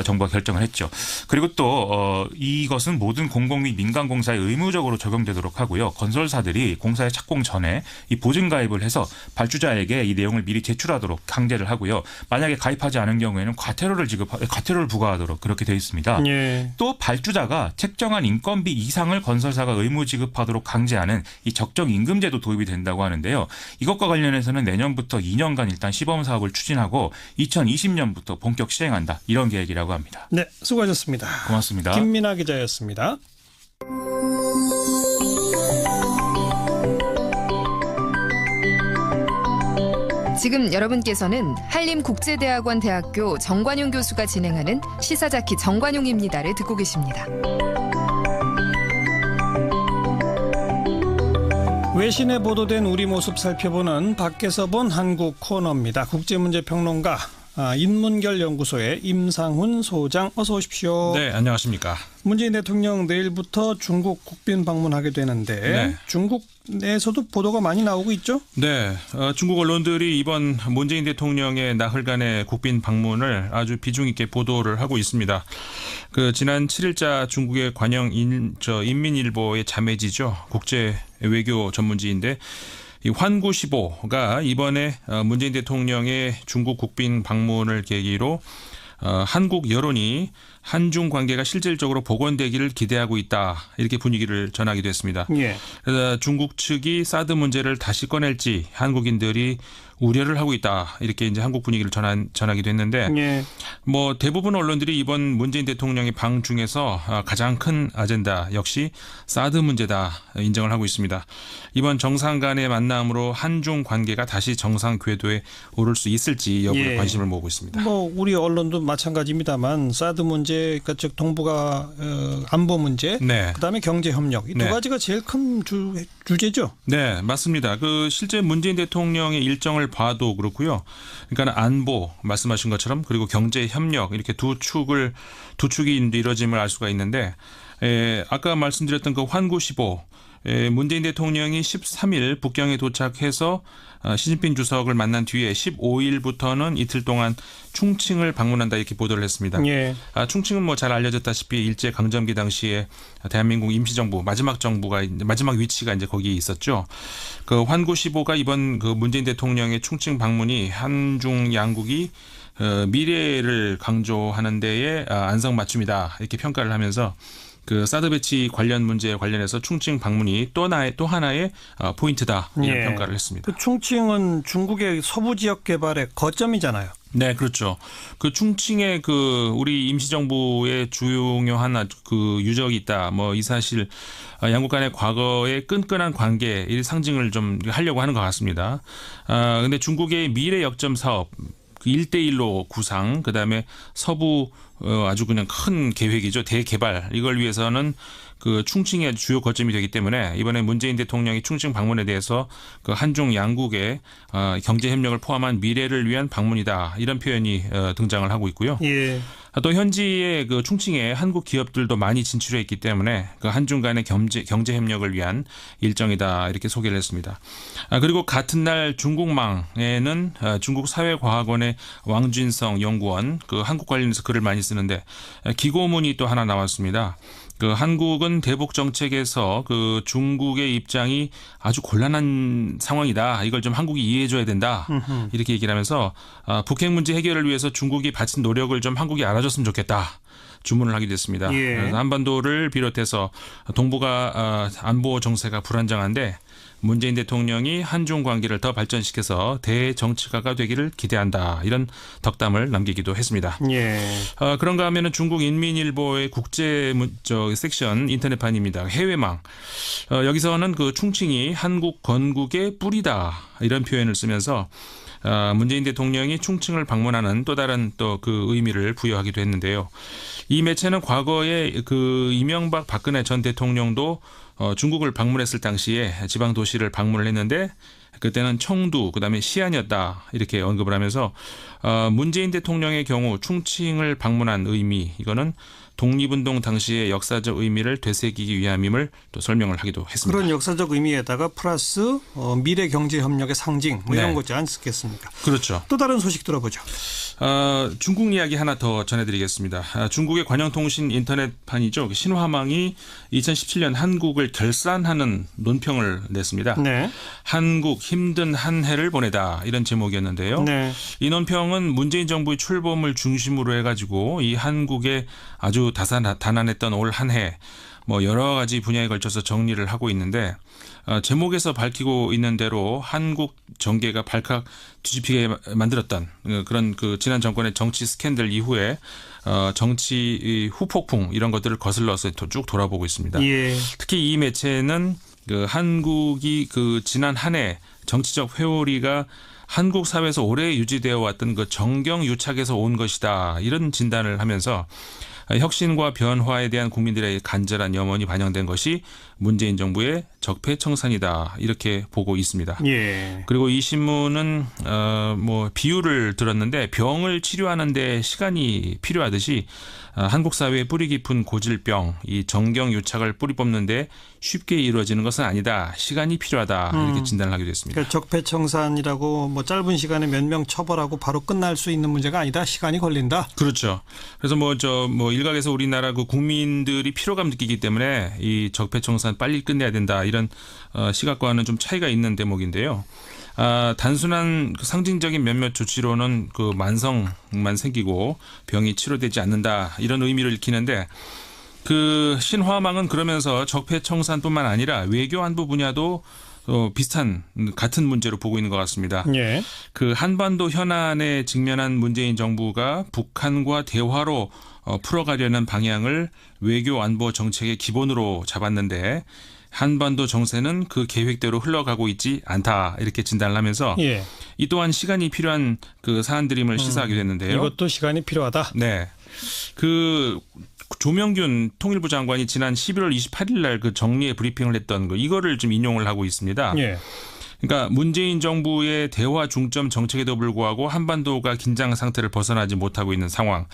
정부가 결정을 했죠. 그리고 또 이것은 모든 공공 및 민간공사에 의무적으로 적용되도록 하고요. 건설사들이 공사에 착공 전에 이 보증 가입을 해서 발주자에게 이 내용을 미리 제출하도록 강제를 하고요. 만약에 가입하지 않은 경우에는 과태료를 부과하도록 그렇게 되어 있습니다. 또 발주자가 책정한 인건비 이상을 건설사가 의무 지급하도록 강제하는 이 적정 임금제도 도입이 된다고 하는데요. 이것과 관련해서는 내년부터 2년간 일단 시범 사업을 추진하고 2020년부터 본격 시행한다. 이런 계획이라고 합니다. 네, 수고하셨습니다. 고맙습니다. 김민아 기자였습니다. 지금 여러분께서는 한림국제대학원 대학교 정관용 교수가 진행하는 시사자키 정관용입니다를 듣고 계십니다. 외신에 보도된 우리 모습 살펴보는 밖에서 본 한국 코너입니다. 국제문제평론가 인문결 연구소의 임상훈 소장 어서 오십시오. 네, 안녕하십니까. 문재인 대통령 내일부터 중국 국빈 방문하게 되는데 중국 내에서도 보도가 많이 나오고 있죠? 네, 중국 언론들이 이번 문재인 대통령의 나흘간의 국빈 방문을 아주 비중 있게 보도를 하고 있습니다. 지난 7일자 중국의 관영 인민일보의 자매지죠. 국제 외교 전문지인데 이 환구시보가 이번에 문재인 대통령의 중국 국빈 방문을 계기로 한국 여론이 한중 관계가 실질적으로 복원되기를 기대하고 있다. 이렇게 분위기를 전하기도 했습니다. 예. 그래서 중국 측이 사드 문제를 다시 꺼낼지 한국인들이 우려를 하고 있다. 이렇게 이제 한국 분위기를 전하기도 했는데, 예. 뭐 대부분 언론들이 이번 문재인 대통령의 방 중에서 가장 큰 아젠다 역시 사드 문제다 인정을 하고 있습니다. 이번 정상 간의 만남으로 한중 관계가 다시 정상 궤도에 오를 수 있을지 여부에 관심을 모으고 있습니다. 뭐 우리 언론도 마찬가지입니다만 사드 문제, 그러니까 즉 동북아 안보 문제, 네. 그다음에 경제 협력 이 두 가지가 제일 큰 주제죠. 네, 맞습니다. 그 실제 문재인 대통령의 일정을 봐도 그렇고요. 그러니까 안보 말씀하신 것처럼 그리고 경제 협력 이렇게 두 축이 이루어짐을 알 수가 있는데, 아까 말씀드렸던 그 환구15 문재인 대통령이 13일 북경에 도착해서 시진핑 주석을 만난 뒤에 15일부터는 이틀 동안 충칭을 방문한다 이렇게 보도를 했습니다. 예. 충칭은 뭐 잘 알려졌다시피 일제 강점기 당시에 대한민국 임시정부 마지막 위치가 이제 거기에 있었죠. 그 환구15가 이번 그 문재인 대통령의 충칭 방문이 한중 양국이 미래를 강조하는 데에 안성맞춤이다 이렇게 평가를 하면서 그 사드 배치 관련 문제에 관련해서 충칭 방문이 또 하나의 포인트다 이런 평가를 했습니다. 그 충칭은 중국의 서부 지역 개발의 거점이잖아요. 네, 그렇죠. 그 충칭에 그 우리 임시정부의 중요한 그 유적이 있다. 뭐 이 사실 양국 간의 과거의 끈끈한 관계의 상징을 좀 하려고 하는 것 같습니다. 근데 중국의 미래 역점 사업. 그 1대1로 구상, 그다음에 서부 아주 그냥 큰 계획이죠. 대개발. 이걸 위해서는 그 충칭의 주요 거점이 되기 때문에 이번에 문재인 대통령이 충칭 방문에 대해서 그 한중 양국의 경제 협력을 포함한 미래를 위한 방문이다. 이런 표현이 등장을 하고 있고요. 예. 또 현지의 그 충칭에 한국 기업들도 많이 진출해 있기 때문에 그 한중 간의 경제 협력을 위한 일정이다 이렇게 소개를 했습니다. 그리고 같은 날 중국망에는 중국 사회과학원의 왕준성 연구원 그 한국 관련해서 글을 많이 쓰는데 기고문이 또 하나 나왔습니다. 그 한국은 대북 정책에서 그 중국의 입장이 아주 곤란한 상황이다. 이걸 좀 한국이 이해해줘야 된다. 이렇게 얘기를 하면서 북핵 문제 해결을 위해서 중국이 바친 노력을 좀 한국이 알아줬으면 좋겠다. 주문을 하게 됐습니다. 예. 그래서 한반도를 비롯해서 동북아 안보 정세가 불안정한데 문재인 대통령이 한중 관계를 더 발전시켜서 대정치가가 되기를 기대한다. 이런 덕담을 남기기도 했습니다. 예. 그런가 하면은 중국 인민일보의 국제 섹션 인터넷판입니다. 해외망. 여기서는 그 충칭이 한국 건국의 뿌리다. 이런 표현을 쓰면서 문재인 대통령이 충칭을 방문하는 또 다른 또 그 의미를 부여하기도 했는데요. 이 매체는 과거에 그 이명박 박근혜 전 대통령도 중국을 방문했을 당시에 지방 도시를 방문을 했는데 그때는 청두 그다음에 시안이었다 이렇게 언급을 하면서 문재인 대통령의 경우 충칭을 방문한 의미 이거는 독립운동 당시의 역사적 의미를 되새기기 위함임을 또 설명을 하기도 했습니다. 그런 역사적 의미에다가 플러스 미래 경제 협력의 상징 뭐 이런 거지 않겠습니까? 그렇죠. 또 다른 소식 들어보죠. 중국 이야기 하나 더 전해드리겠습니다. 중국의 관영통신 인터넷판이죠. 신화망이 2017년 한국을 결산하는 논평을 냈습니다. 네. 한국 힘든 한 해를 보내다 이런 제목이었는데요. 네. 이 논평은 문재인 정부의 출범을 중심으로 해가지고 이 한국의 아주 다난했던 올 한 해 뭐 여러 가지 분야에 걸쳐서 정리를 하고 있는데 제목에서 밝히고 있는 대로 한국 정계가 발칵 뒤집히게 만들었던 그런 그 지난 정권의 정치 스캔들 이후에 정치 후폭풍 이런 것들을 거슬러서 쭉 돌아보고 있습니다. 예. 특히 이 매체는 그 한국이 그 지난 한 해 정치적 회오리가 한국 사회에서 오래 유지되어 왔던 그 정경유착에서 온 것이다 이런 진단을 하면서 혁신과 변화에 대한 국민들의 간절한 염원이 반영된 것이 문재인 정부의 적폐청산이다 이렇게 보고 있습니다. 예. 그리고 이 신문은 뭐 비유를 들었는데 병을 치료하는 데 시간이 필요하듯이 한국 사회의 뿌리 깊은 고질병, 이 정경유착을 뿌리 뽑는데 쉽게 이루어지는 것은 아니다. 시간이 필요하다. 이렇게 진단을 하기도 했습니다. 그러니까 적폐청산이라고 뭐 짧은 시간에 몇 명 처벌하고 바로 끝날 수 있는 문제가 아니다. 시간이 걸린다. 그렇죠. 그래서 뭐 일각에서 우리나라 그 국민들이 피로감 느끼기 때문에 이 적폐청산 빨리 끝내야 된다. 이런 시각과는 좀 차이가 있는 대목인데요. 단순한 상징적인 몇몇 조치로는 그 만성만 생기고 병이 치료되지 않는다 이런 의미를 읽히는데 그 신화망은 그러면서 적폐청산뿐만 아니라 외교 안보 분야도 비슷한 같은 문제로 보고 있는 것 같습니다. 예. 그 한반도 현안에 직면한 문재인 정부가 북한과 대화로 풀어가려는 방향을 외교 안보 정책의 기본으로 잡았는데 한반도 정세는 그 계획대로 흘러가고 있지 않다 이렇게 진단을 하면서 예. 이 또한 시간이 필요한 그 사안들임을 시사하게 됐는데요. 이것도 시간이 필요하다. 네. 그 조명균 통일부 장관이 지난 11월 28일 날 그 정리의 브리핑을 했던 거 이거를 좀 인용을 하고 있습니다. 예. 그러니까 문재인 정부의 대화 중점 정책에도 불구하고 한반도가 긴장 상태를 벗어나지 못하고 있는 상황.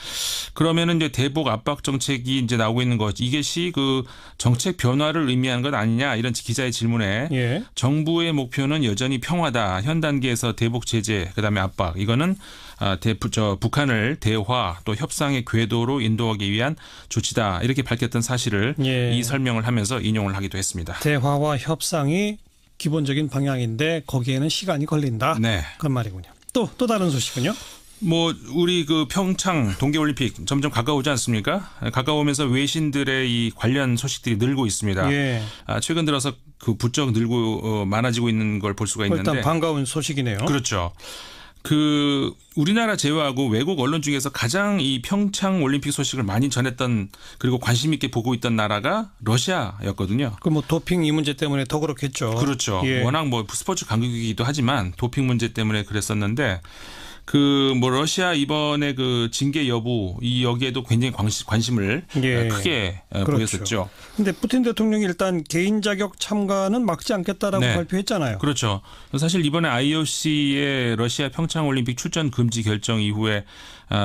그러면은 이제 대북 압박 정책이 이제 나오고 있는 것 이것이 그 정책 변화를 의미하는 것 아니냐 이런 기자의 질문에 예. 정부의 목표는 여전히 평화다. 현 단계에서 대북 제재 그다음에 압박 이거는 북한을 대화 또 협상의 궤도로 인도하기 위한 조치다 이렇게 밝혔던 사실을 예. 이 설명을 하면서 인용을 하기도 했습니다. 대화와 협상이 기본적인 방향인데 거기에는 시간이 걸린다. 네. 그런 말이군요. 또 다른 소식은요? 뭐 우리 그 평창 동계올림픽 점점 가까우지 않습니까? 가까우면서 외신들의 이 관련 소식들이 늘고 있습니다. 예. 최근 들어서 그 부쩍 늘고 많아지고 있는 걸 볼 수가 있는데 일단 반가운 소식이네요. 그렇죠. 그 우리나라 제외하고 외국 언론 중에서 가장 이 평창 올림픽 소식을 많이 전했던 그리고 관심 있게 보고 있던 나라가 러시아였거든요. 그 뭐 도핑 이 문제 때문에 더 그렇겠죠. 그렇죠. 예. 워낙 뭐 스포츠 강국이기도 하지만 도핑 문제 때문에 그랬었는데 그 뭐 러시아 이번에 그 징계 여부 이 여기에도 굉장히 관심을 예. 크게 그렇죠. 보였었죠. 근데 푸틴 대통령이 일단 개인 자격 참가는 막지 않겠다라고 네. 발표했잖아요. 그렇죠. 사실 이번에 IOC의 러시아 평창 올림픽 출전 금지 결정 이후에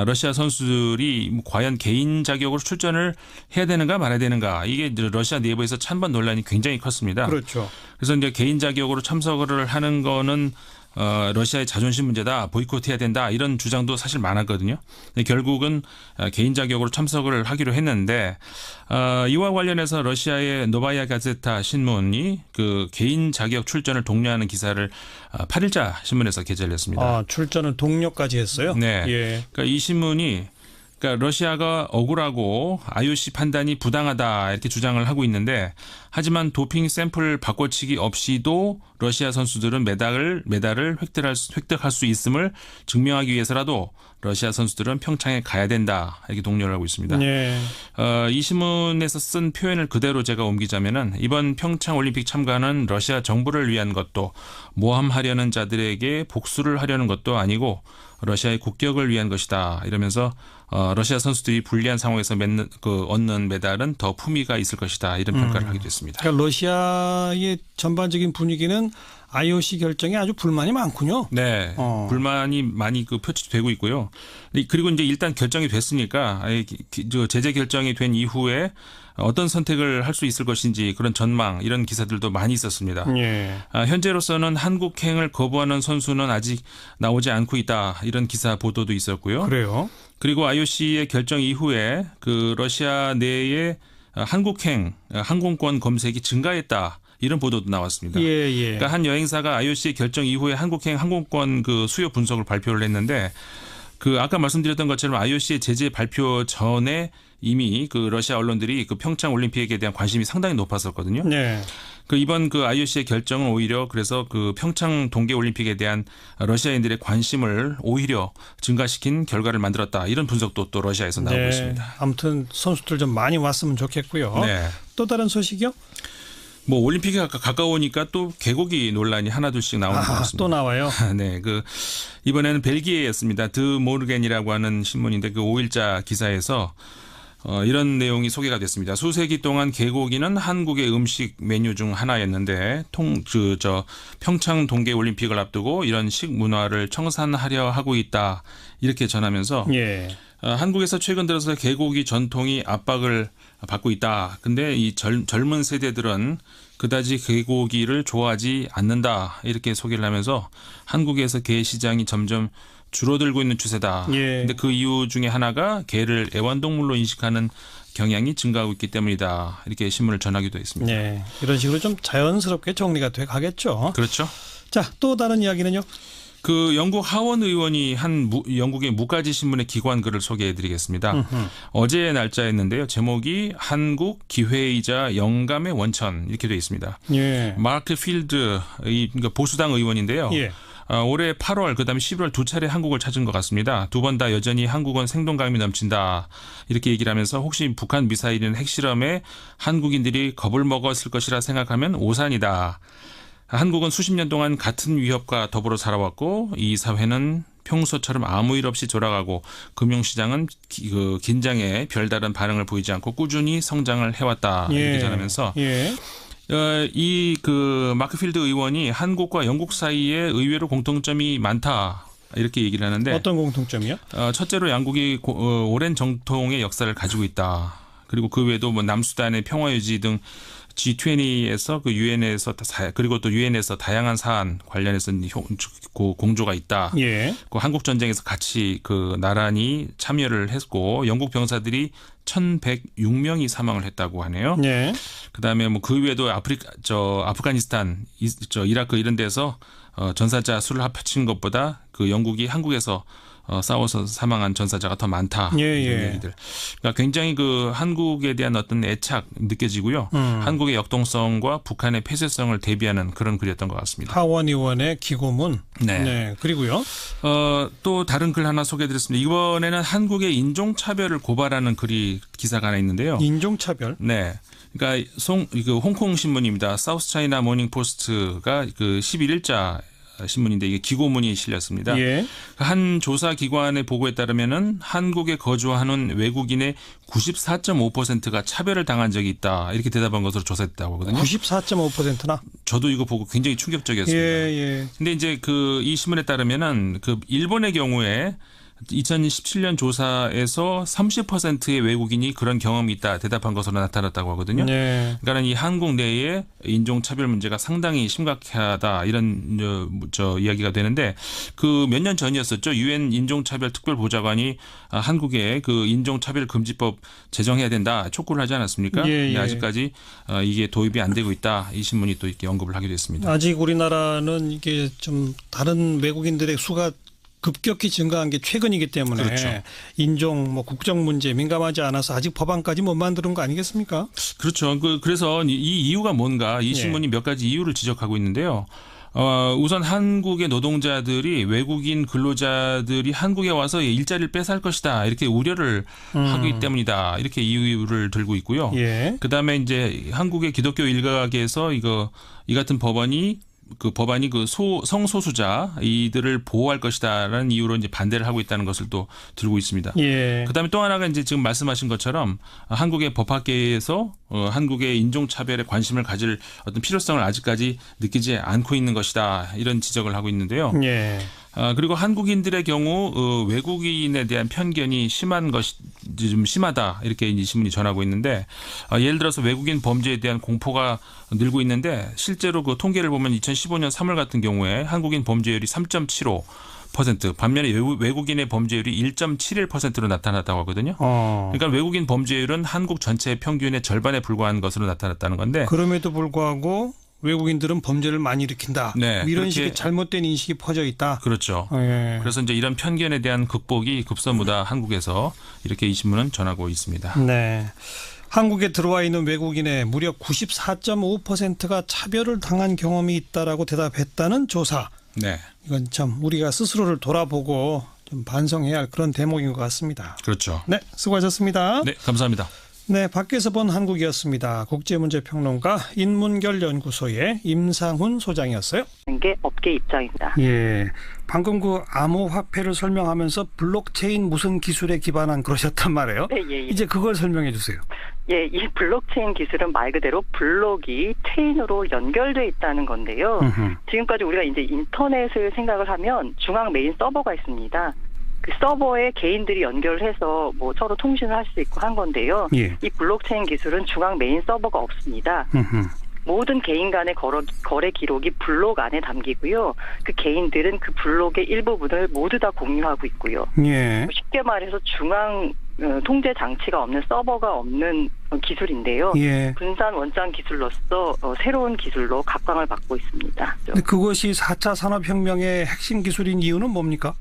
러시아 선수들이 과연 개인 자격으로 출전을 해야 되는가 말아야 되는가 이게 러시아 내부에서 찬반 논란이 굉장히 컸습니다. 그렇죠. 그래서 이제 개인 자격으로 참석을 하는 거는 러시아의 자존심 문제다, 보이콧해야 된다 이런 주장도 사실 많았거든요. 결국은 개인 자격으로 참석을 하기로 했는데 이와 관련해서 러시아의 노바야 가제타 신문이 그 개인 자격 출전을 독려하는 기사를 8일자 신문에서 게재를 했습니다. 출전을 독려까지 했어요? 네. 예. 그러니까 이 신문이 그러니까 러시아가 억울하고 IOC 판단이 부당하다 이렇게 주장을 하고 있는데 하지만 도핑 샘플 바꿔치기 없이도 러시아 선수들은 메달을 획득할 수 있음을 증명하기 위해서라도 러시아 선수들은 평창에 가야 된다 이렇게 독려를 하고 있습니다. 네. 이 신문에서 쓴 표현을 그대로 제가 옮기자면은 이번 평창 올림픽 참가는 러시아 정부를 위한 것도 모함하려는 자들에게 복수를 하려는 것도 아니고 러시아의 국격을 위한 것이다 이러면서 러시아 선수들이 불리한 상황에서 얻는 메달은 더 품위가 있을 것이다 이런 평가를 하기도 했습니다. 그러니까 러시아의 전반적인 분위기는 IOC 결정에 아주 불만이 많군요. 네, 불만이 많이 표출되고 있고요. 그리고 이제 일단 결정이 됐으니까 제재 결정이 된 이후에 어떤 선택을 할 수 있을 것인지 그런 전망 이런 기사들도 많이 있었습니다. 예. 현재로서는 한국행을 거부하는 선수는 아직 나오지 않고 있다 이런 기사 보도도 있었고요. 그래요. 그리고 IOC의 결정 이후에 그 러시아 내에 한국행 항공권 검색이 증가했다. 이런 보도도 나왔습니다. 예. 그러니까 한 여행사가 IOC의 결정 이후에 한국행 항공권 그 수요 분석을 발표를 했는데 그 아까 말씀드렸던 것처럼 IOC의 제재 발표 전에 이미 그 러시아 언론들이 그 평창 올림픽에 대한 관심이 상당히 높았었거든요. 네. 그 이번 그 IOC의 결정은 오히려 그래서 그 평창 동계 올림픽에 대한 러시아인들의 관심을 오히려 증가시킨 결과를 만들었다. 이런 분석도 또 러시아에서 나오고 있습니다. 아무튼 선수들 좀 많이 왔으면 좋겠고요. 네. 또 다른 소식이요? 뭐 올림픽이 가까우니까 또 개고기 논란이 하나둘씩 나오는 것 같습니다. 또 나와요. 네, 그 이번에는 벨기에였습니다. 드 모르겐이라고 하는 신문인데 그 5일자 기사에서 이런 내용이 소개가 됐습니다. 수세기 동안 개고기는 한국의 음식 메뉴 중 하나였는데 평창 동계 올림픽을 앞두고 이런 식문화를 청산하려 하고 있다 이렇게 전하면서 예. 한국에서 최근 들어서 개고기 전통이 압박을 받고 있다. 근데 이 젊은 세대들은 그다지 개고기를 좋아하지 않는다. 이렇게 소개를 하면서 한국에서 게 시장이 점점 줄어들고 있는 추세다. 예. 근데 그 이유 중에 하나가 게를 애완동물로 인식하는 경향이 증가하고 있기 때문이다. 이렇게 신문을 전하기도 했습니다. 네. 이런 식으로 좀 자연스럽게 정리가 돼 가겠죠. 그렇죠. 자, 또 다른 이야기는요? 그 영국 하원 의원이 한 영국의 무가지 신문의 기관 글을 소개해드리겠습니다. 어제의 날짜였는데요. 제목이 한국 기회이자 영감의 원천 이렇게 되어 있습니다. 예. 마크 필드 그러니까 보수당 의원인데요. 예. 올해 8월 그다음에 11월 두 차례 한국을 찾은 것 같습니다. 두 번 다 여전히 한국은 생동감이 넘친다 이렇게 얘기를 하면서 혹시 북한 미사일이나 핵실험에 한국인들이 겁을 먹었을 것이라 생각하면 오산이다. 한국은 수십 년 동안 같은 위협과 더불어 살아왔고 이 사회는 평소처럼 아무 일 없이 돌아가고 금융시장은 긴장에 별다른 반응을 보이지 않고 꾸준히 성장을 해왔다 이렇게 전하면서 이 마크필드 의원이 한국과 영국 사이에 의외로 공통점이 많다. 이렇게 얘기를 하는데 어떤 공통점이요? 첫째로 양국이 오랜 정통의 역사를 가지고 있다. 그리고 그 외에도 뭐 남수단의 평화유지 등 G20에서 그 유엔에서 그리고 또 유엔에서 다양한 사안 관련해서 공조가 있다. 예. 그 한국 전쟁에서 같이 그 나란히 참여를 했고 영국 병사들이 1,106명이 사망을 했다고 하네요. 예. 그다음에 뭐 그 외에도 아프가니스탄, 이라크 이런 데서 전사자 수를 합친 것보다 그 영국이 한국에서 싸워서 사망한 전사자가 더 많다. 이런 얘기들. 그러니까 굉장히 그 한국에 대한 어떤 애착 느껴지고요. 한국의 역동성과 북한의 폐쇄성을 대비하는 그런 글이었던 것 같습니다. 하원 의원의 기고문. 네. 그리고요. 또 다른 글 하나 소개해드렸습니다. 이번에는 한국의 인종차별을 고발하는 기사가 하나 있는데요. 인종차별? 네. 그러니까 홍콩 신문입니다. 사우스 차이나 모닝 포스트가 그 11일자 신문인데 이게 기고문이 실렸습니다. 예. 한 조사 기관의 보고에 따르면은 한국에 거주하는 외국인의 94.5%가 차별을 당한 적이 있다. 이렇게 대답한 것으로 조사했다고 하거든요. 94.5%나? 저도 이거 보고 굉장히 충격적이었습니다. 예. 근데 이제 이 신문에 따르면은 일본의 경우에 2017년 조사에서 30%의 외국인이 그런 경험이 있다 대답한 것으로 나타났다고 하거든요. 네. 그러니까 이 한국 내에 인종차별 문제가 상당히 심각하다 이런 이야기가 되는데 그 몇 년 전이었었죠. 유엔 인종차별 특별보좌관이 한국에 그 인종차별 금지법 제정해야 된다 촉구를 하지 않았습니까? 근데 아직까지 이게 도입이 안 되고 있다. 이 신문이 또 이렇게 언급을 하기도 했습니다. 아직 우리나라는 이게 좀 다른 외국인들의 수가 급격히 증가한 게 최근이기 때문에 그렇죠. 인종, 국정 문제 민감하지 않아서 아직 법안까지 못 만드는 거 아니겠습니까? 그렇죠. 그래서 이 이유가 뭔가 이 신문이 몇 가지 이유를 지적하고 있는데요. 우선 한국의 노동자들이 외국인 근로자들이 한국에 와서 일자리를 뺏어갈 것이다 이렇게 우려를 하기 때문이다 이렇게 이유를 들고 있고요. 그다음에 이제 한국의 기독교 일각에서 이 같은 법안이 성소수자 이들을 보호할 것이다라는 이유로 이제 반대를 하고 있다는 것을 또 들고 있습니다. 그다음에 또 하나가 이제 지금 말씀하신 것처럼 한국의 법학계에서 한국의 인종차별에 관심을 가질 어떤 필요성을 아직까지 느끼지 않고 있는 것이다 이런 지적을 하고 있는데요. 그리고 한국인들의 경우 외국인에 대한 편견이 좀 심하다 이렇게 이 신문이 전하고 있는데 예를 들어서 외국인 범죄에 대한 공포가 늘고 있는데 실제로 그 통계를 보면 2015년 3월 같은 경우에 한국인 범죄율이 3.75% 반면에 외국인의 범죄율이 1.71%로 나타났다고 하거든요. 그러니까 외국인 범죄율은 한국 전체 평균의 절반에 불과한 것으로 나타났다는 건데 그럼에도 불구하고 외국인들은 범죄를 많이 일으킨다. 네, 이런 식의 잘못된 인식이 퍼져 있다. 그렇죠. 그래서 이제 이런 편견에 대한 극복이 급선무다 한국에서 이렇게 이 신문은 전하고 있습니다. 네. 한국에 들어와 있는 외국인의 무려 94.5%가 차별을 당한 경험이 있다라고 대답했다는 조사. 네. 이건 참 우리가 스스로를 돌아보고 좀 반성해야 할 그런 대목인 것 같습니다. 그렇죠. 네, 수고하셨습니다. 네, 감사합니다. 네, 밖에서 본 한국이었습니다. 국제문제평론가 인문결연구소의 임상훈 소장이었어요. 게 업계 입장입니다. 방금 그 암호화폐를 설명하면서 블록체인 무슨 기술에 기반한 그러셨단 말이에요. 이제 그걸 설명해 주세요. 이 블록체인 기술은 말 그대로 블록이 체인으로 연결돼 있다는 건데요. 지금까지 우리가 이제 인터넷을 생각을 하면 중앙 메인 서버가 있습니다. 그 서버에 개인들이 연결해서 서로 통신을 할 수 있고 한 건데요. 이 블록체인 기술은 중앙 메인 서버가 없습니다. 모든 개인 간의 거래 기록이 블록 안에 담기고요. 그 개인들은 그 블록의 일부분을 모두 다 공유하고 있고요. 쉽게 말해서 중앙 통제 장치가 없는 서버가 없는 기술인데요. 예. 분산 원장 기술로서 새로운 기술로 각광을 받고 있습니다. 근데 그것이 4차 산업혁명의 핵심 기술인 이유는 뭡니까?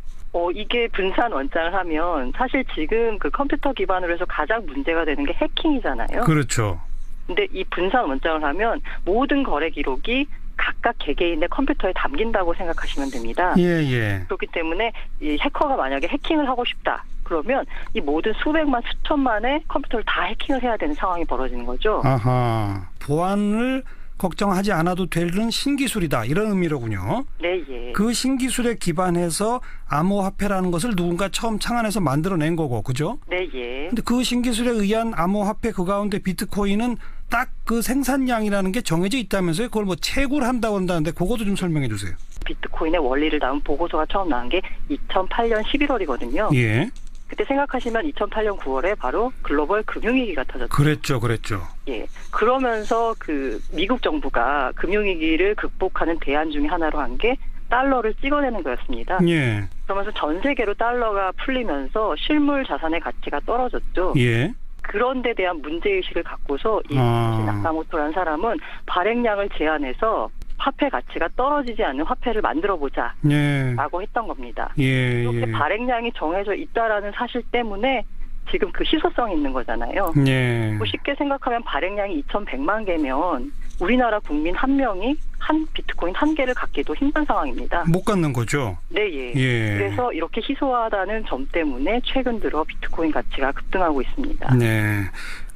이게 분산 원장을 하면 사실 지금 그 컴퓨터 기반으로 해서 가장 문제가 되는 게 해킹이잖아요. 그렇죠. 근데 이 분산 원장을 하면 모든 거래 기록이 각각 개개인의 컴퓨터에 담긴다고 생각하시면 됩니다. 예. 그렇기 때문에 이 해커가 만약에 해킹을 하고 싶다. 그러면 이 모든 수백만 수천만의 컴퓨터를 다 해킹을 해야 되는 상황이 벌어지는 거죠. 아하. 보안을 걱정하지 않아도 되는 신기술이다. 이런 의미로군요. 네, 예. 그 신기술에 기반해서 암호화폐라는 것을 누군가 처음 창안해서 만들어낸 거고, 그죠? 네, 예. 근데 그 신기술에 의한 암호화폐 그 가운데 비트코인은 딱 그 생산량이라는 게 정해져 있다면서요? 그걸 뭐 채굴 한다고 한다는데 그것도 좀 설명해 주세요. 비트코인의 원리를 담은 보고서가 처음 나온 게 2008년 11월이거든요. 예. 그때 생각하시면 2008년 9월에 바로 글로벌 금융위기가 터졌죠. 그랬죠. 예. 그러면서 그 미국 정부가 금융위기를 극복하는 대안 중에 하나로 한 게 달러를 찍어내는 거였습니다. 예. 그러면서 전 세계로 달러가 풀리면서 실물 자산의 가치가 떨어졌죠. 예. 그런 데 대한 문제의식을 갖고서 이 나카모토라는 사람은 발행량을 제한해서 화폐 가치가 떨어지지 않는 화폐를 만들어보자 라고 했던 겁니다. 이렇게 발행량이 정해져 있다라는 사실 때문에 지금 그 희소성이 있는 거잖아요. 뭐 쉽게 생각하면 발행량이 2,100만 개면 우리나라 국민 한 명이 한 비트코인 한 개를 갖기도 힘든 상황입니다. 못 갖는 거죠? 네, 예. 그래서 이렇게 희소하다는 점 때문에 최근 들어 비트코인 가치가 급등하고 있습니다. 네.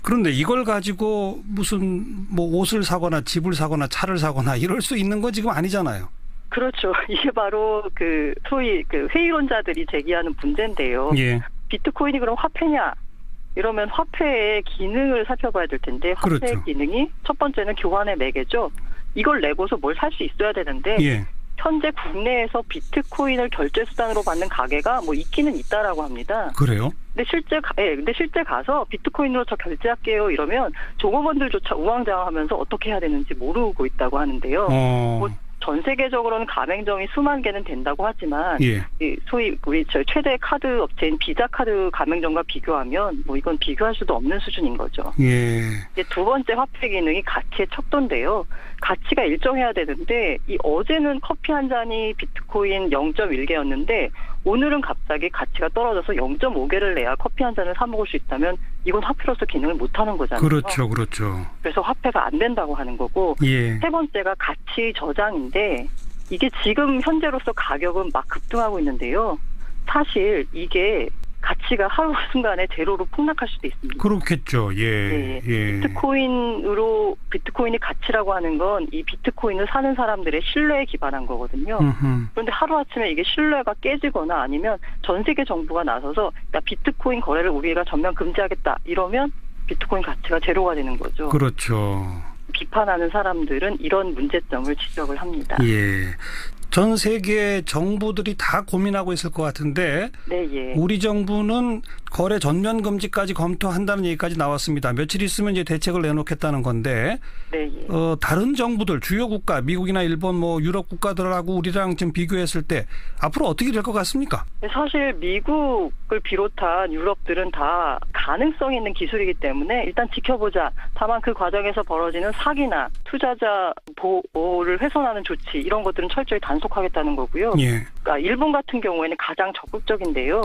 그런데 이걸 가지고 무슨 뭐 옷을 사거나 집을 사거나 차를 사거나 이럴 수 있는 거 지금 아니잖아요. 그렇죠. 이게 바로 그 소위 그 회의론자들이 제기하는 문제인데요. 예. 비트코인이 그럼 화폐냐? 이러면 화폐의 기능을 살펴봐야 될 텐데 화폐의 그렇죠. 기능이 첫 번째는 교환의 매개죠. 이걸 내고서 뭘 살 수 있어야 되는데 현재 국내에서 비트코인을 결제 수단으로 받는 가게가 뭐 있기는 있다라고 합니다. 그래요? 근데 실제 가서 비트코인으로 저 결제할게요 이러면 종업원들조차 우왕좌왕하면서 어떻게 해야 되는지 모르고 있다고 하는데요. 뭐 전 세계적으로는 가맹점이 수만 개는 된다고 하지만 소위 우리 최대 카드 업체인 비자 카드 가맹점과 비교하면 뭐 이건 비교할 수도 없는 수준인 거죠. 이제 두 번째 화폐 기능이 가치의 척도인데요. 가치가 일정해야 되는데 이 어제는 커피 한 잔이 비트코인 0.1개였는데 오늘은 갑자기 가치가 떨어져서 0.5개를 내야 커피 한 잔을 사 먹을 수 있다면 이건 화폐로서 기능을 못하는 거잖아요. 그렇죠. 그래서 화폐가 안 된다고 하는 거고 세 번째가 가치 저장인데 이게 지금 현재로서 가격은 막 급등하고 있는데요. 사실 이게 가치가 하루 순간에 제로로 폭락할 수도 있습니다. 그렇겠죠. 비트코인이 가치라고 하는 건 이 비트코인을 사는 사람들의 신뢰에 기반한 거거든요. 그런데 하루아침에 이게 신뢰가 깨지거나 아니면 전 세계 정부가 나서서 비트코인 거래를 우리가 전면 금지하겠다 이러면 비트코인 가치가 제로가 되는 거죠. 그렇죠. 비판하는 사람들은 이런 문제점을 지적을 합니다. 전 세계 정부들이 다 고민하고 있을 것 같은데 우리 정부는 거래 전면 금지까지 검토한다는 얘기까지 나왔습니다. 며칠 있으면 이제 대책을 내놓겠다는 건데 다른 정부들 주요 국가 미국이나 일본 뭐 유럽 국가들하고 우리랑 지금 비교했을 때 앞으로 어떻게 될 것 같습니까? 사실 미국을 비롯한 유럽들은 다 가능성 있는 기술이기 때문에 일단 지켜보자. 다만 그 과정에서 벌어지는 사기나 투자자 보호를 훼손하는 조치 이런 것들은 철저히 단속하겠다는 거고요. 그러니까 일본 같은 경우에는 가장 적극적인데요.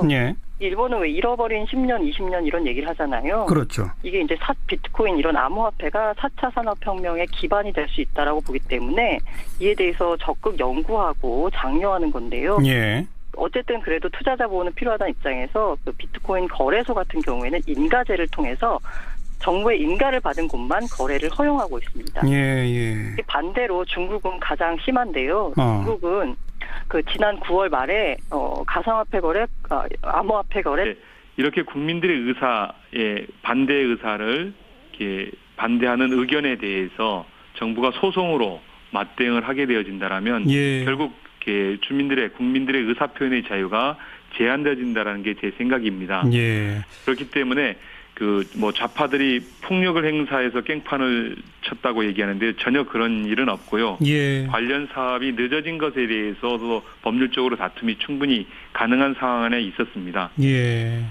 일본은 왜 잃어버린 10년, 20년 이런 얘기를 하잖아요. 그렇죠. 이게 이제 비트코인 이런 암호화폐가 4차 산업혁명의 기반이 될 수 있다라고 보기 때문에 이에 대해서 적극 연구하고 장려하는 건데요. 어쨌든 그래도 투자자 보호는 필요하다는 입장에서 그 비트코인 거래소 같은 경우에는 인가제를 통해서 정부의 인가를 받은 곳만 거래를 허용하고 있습니다. 반대로 중국은 가장 심한데요. 중국은 그 지난 9월 말에 가상화폐 거래, 암호화폐 거래 이렇게 국민들의 의사에 반대의 의사를 이렇게 반대하는 의견에 대해서 정부가 소송으로 맞대응을 하게 되어진다라면 결국 국민들의 의사 표현의 자유가 제한되어진다라는 게 제 생각입니다. 그렇기 때문에 좌파들이 폭력을 행사해서 깽판을 쳤다고 얘기하는데 전혀 그런 일은 없고요. 예. 관련 사업이 늦어진 것에 대해서도 법률적으로 다툼이 충분히 가능한 상황 안에 있었습니다. 예.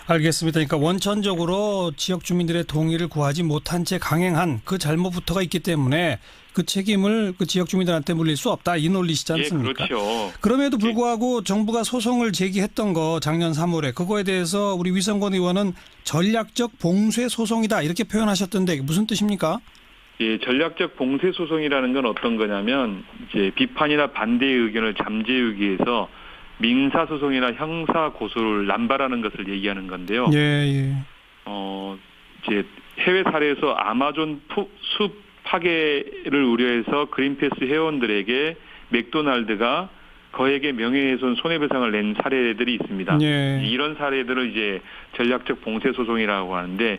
알겠습니다. 그러니까 원천적으로 지역 주민들의 동의를 구하지 못한 채 강행한 그 잘못부터가 있기 때문에 그 책임을 그 지역 주민들한테 물릴 수 없다. 이 논리시지 않습니까? 예, 그렇죠. 그럼에도 불구하고 정부가 소송을 제기했던 거 작년 3월에 그거에 대해서 우리 위성권 의원은 전략적 봉쇄 소송이다 이렇게 표현하셨던데 무슨 뜻입니까? 예, 전략적 봉쇄 소송이라는 건 어떤 거냐면 이제 비판이나 반대의 의견을 잠재우기 위해서 민사 소송이나 형사 고소를 남발하는 것을 얘기하는 건데요. 예. 이제 해외 사례에서 아마존 숲 파괴를 우려해서 그린피스 회원들에게 맥도날드가 거액의 명예훼손 손해배상을 낸 사례들이 있습니다. 예. 이런 사례들을 이제 전략적 봉쇄 소송이라고 하는데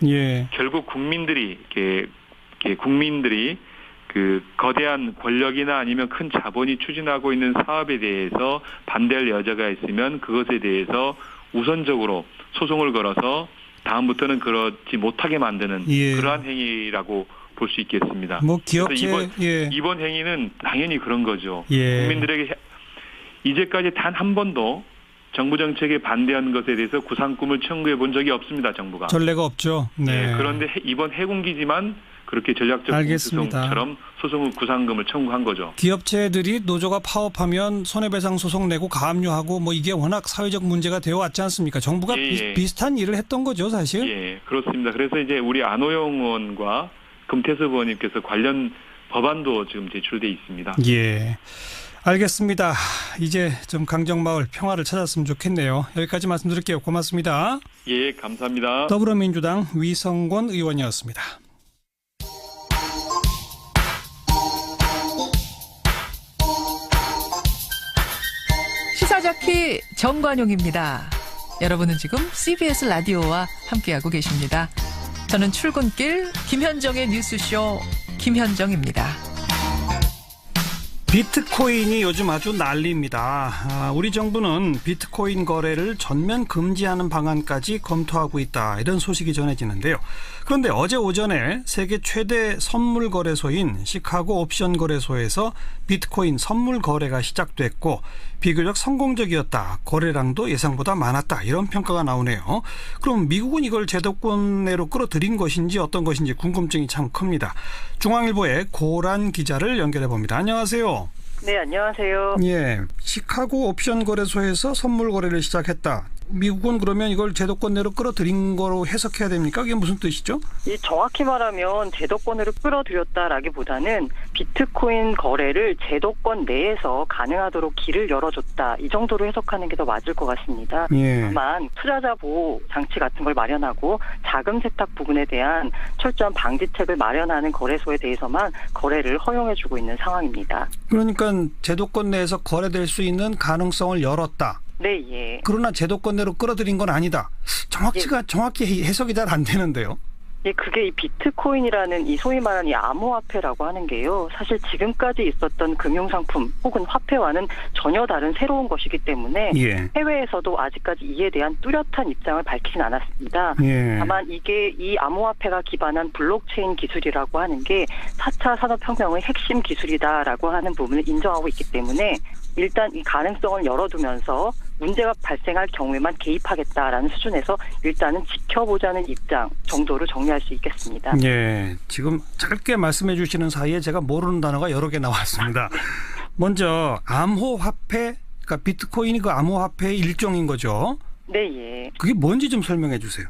결국 국민들이 그 거대한 권력이나 아니면 큰 자본이 추진하고 있는 사업에 대해서 반대할 여자가 있으면 그것에 대해서 우선적으로 소송을 걸어서 다음부터는 그렇지 못하게 만드는 그러한 행위라고 볼 수 있겠습니다. 기업체 이번 행위는 당연히 그런 거죠. 예. 국민들에게 이제까지 단 한 번도 정부 정책에 반대한 것에 대해서 구상금을 청구해 본 적이 없습니다. 정부가. 전례가 없죠. 네. 그런데 이번 해군기지만 그렇게 전략적 소송처럼 소송을 구상금을 청구한 거죠. 기업체들이 노조가 파업하면 손해배상 소송 내고 가압류하고 이게 워낙 사회적 문제가 되어 왔지 않습니까? 정부가 비슷한 일을 했던 거죠, 사실. 예, 그렇습니다. 그래서 이제 우리 안호영 의원과 금태섭 의원님께서 관련 법안도 지금 제출돼 있습니다. 예. 알겠습니다. 이제 좀 강정마을 평화를 찾았으면 좋겠네요. 여기까지 말씀드릴게요. 고맙습니다. 예, 감사합니다. 더불어민주당 위성권 의원이었습니다. 시사자키 정관용입니다. 여러분은 지금 CBS 라디오와 함께하고 계십니다. 저는 출근길 김현정의 뉴스쇼 김현정입니다. 비트코인이 요즘 아주 난리입니다. 우리 정부는 비트코인 거래를 전면 금지하는 방안까지 검토하고 있다. 이런 소식이 전해지는데요. 그런데 어제 오전에 세계 최대 선물 거래소인 시카고 옵션 거래소에서 비트코인 선물 거래가 시작됐고 비교적 성공적이었다. 거래량도 예상보다 많았다. 이런 평가가 나오네요. 그럼 미국은 이걸 제도권 내로 끌어들인 것인지 어떤 것인지 궁금증이 참 큽니다. 중앙일보의 고란 기자를 연결해 봅니다. 안녕하세요. 네, 안녕하세요. 예, 시카고 옵션 거래소에서 선물 거래를 시작했다. 미국은 그러면 이걸 제도권 내로 끌어들인 거로 해석해야 됩니까? 이게 무슨 뜻이죠? 정확히 말하면 제도권으로 끌어들였다라기보다는 비트코인 거래를 제도권 내에서 가능하도록 길을 열어줬다. 이 정도로 해석하는 게 더 맞을 것 같습니다. 다만 투자자 보호 장치 같은 걸 마련하고 자금 세탁 부분에 대한 철저한 방지책을 마련하는 거래소에 대해서만 거래를 허용해주고 있는 상황입니다. 그러니까 제도권 내에서 거래될 수 있는 가능성을 열었다. 네, 예. 그러나 제도권 내로 끌어들인 건 아니다. 정확히 해석이 잘 안 되는데요. 예, 그게 이 비트코인이라는 이 소위 말하는 이 암호화폐라고 하는 게요. 사실 지금까지 있었던 금융상품 혹은 화폐와는 전혀 다른 새로운 것이기 때문에 해외에서도 아직까지 이에 대한 뚜렷한 입장을 밝히진 않았습니다. 다만 이게 이 암호화폐가 기반한 블록체인 기술이라고 하는 게 4차 산업혁명의 핵심 기술이다라고 하는 부분을 인정하고 있기 때문에 일단 이 가능성을 열어두면서 문제가 발생할 경우에만 개입하겠다라는 수준에서 일단은 지켜보자는 입장 정도로 정리할 수 있겠습니다. 예, 지금 짧게 말씀해 주시는 사이에 제가 모르는 단어가 여러 개 나왔습니다. 먼저 암호화폐, 그러니까 비트코인이 그 암호화폐의 일종인 거죠? 네, 예. 그게 뭔지 좀 설명해 주세요.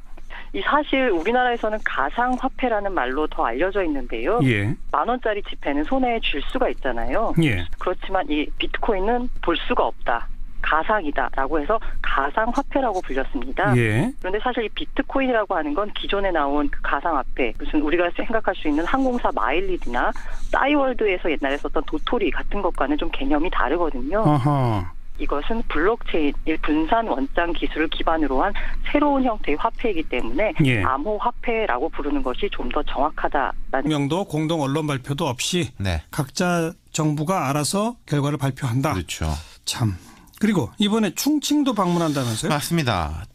사실 우리나라에서는 가상화폐라는 말로 더 알려져 있는데요. 10,000원짜리 지폐는 손에 쥘 수가 있잖아요. 그렇지만 이 비트코인은 볼 수가 없다. 가상이다라고 해서 가상화폐라고 불렸습니다. 그런데 사실 이 비트코인이라고 하는 건 기존에 나온 그 가상화폐, 무슨 우리가 생각할 수 있는 항공사 마일리지나 싸이월드에서 옛날에 썼던 도토리 같은 것과는 좀 개념이 다르거든요. 이것은 블록체인, 분산 원장 기술을 기반으로 한 새로운 형태의 화폐이기 때문에 암호화폐라고 부르는 것이 좀 더 정확하다라는. 명도 공동 언론 발표도 없이 각자 정부가 알아서 결과를 발표한다. 그렇죠. 참. 그리고 이번에 충칭도 방문한다면서요? 맞습니다.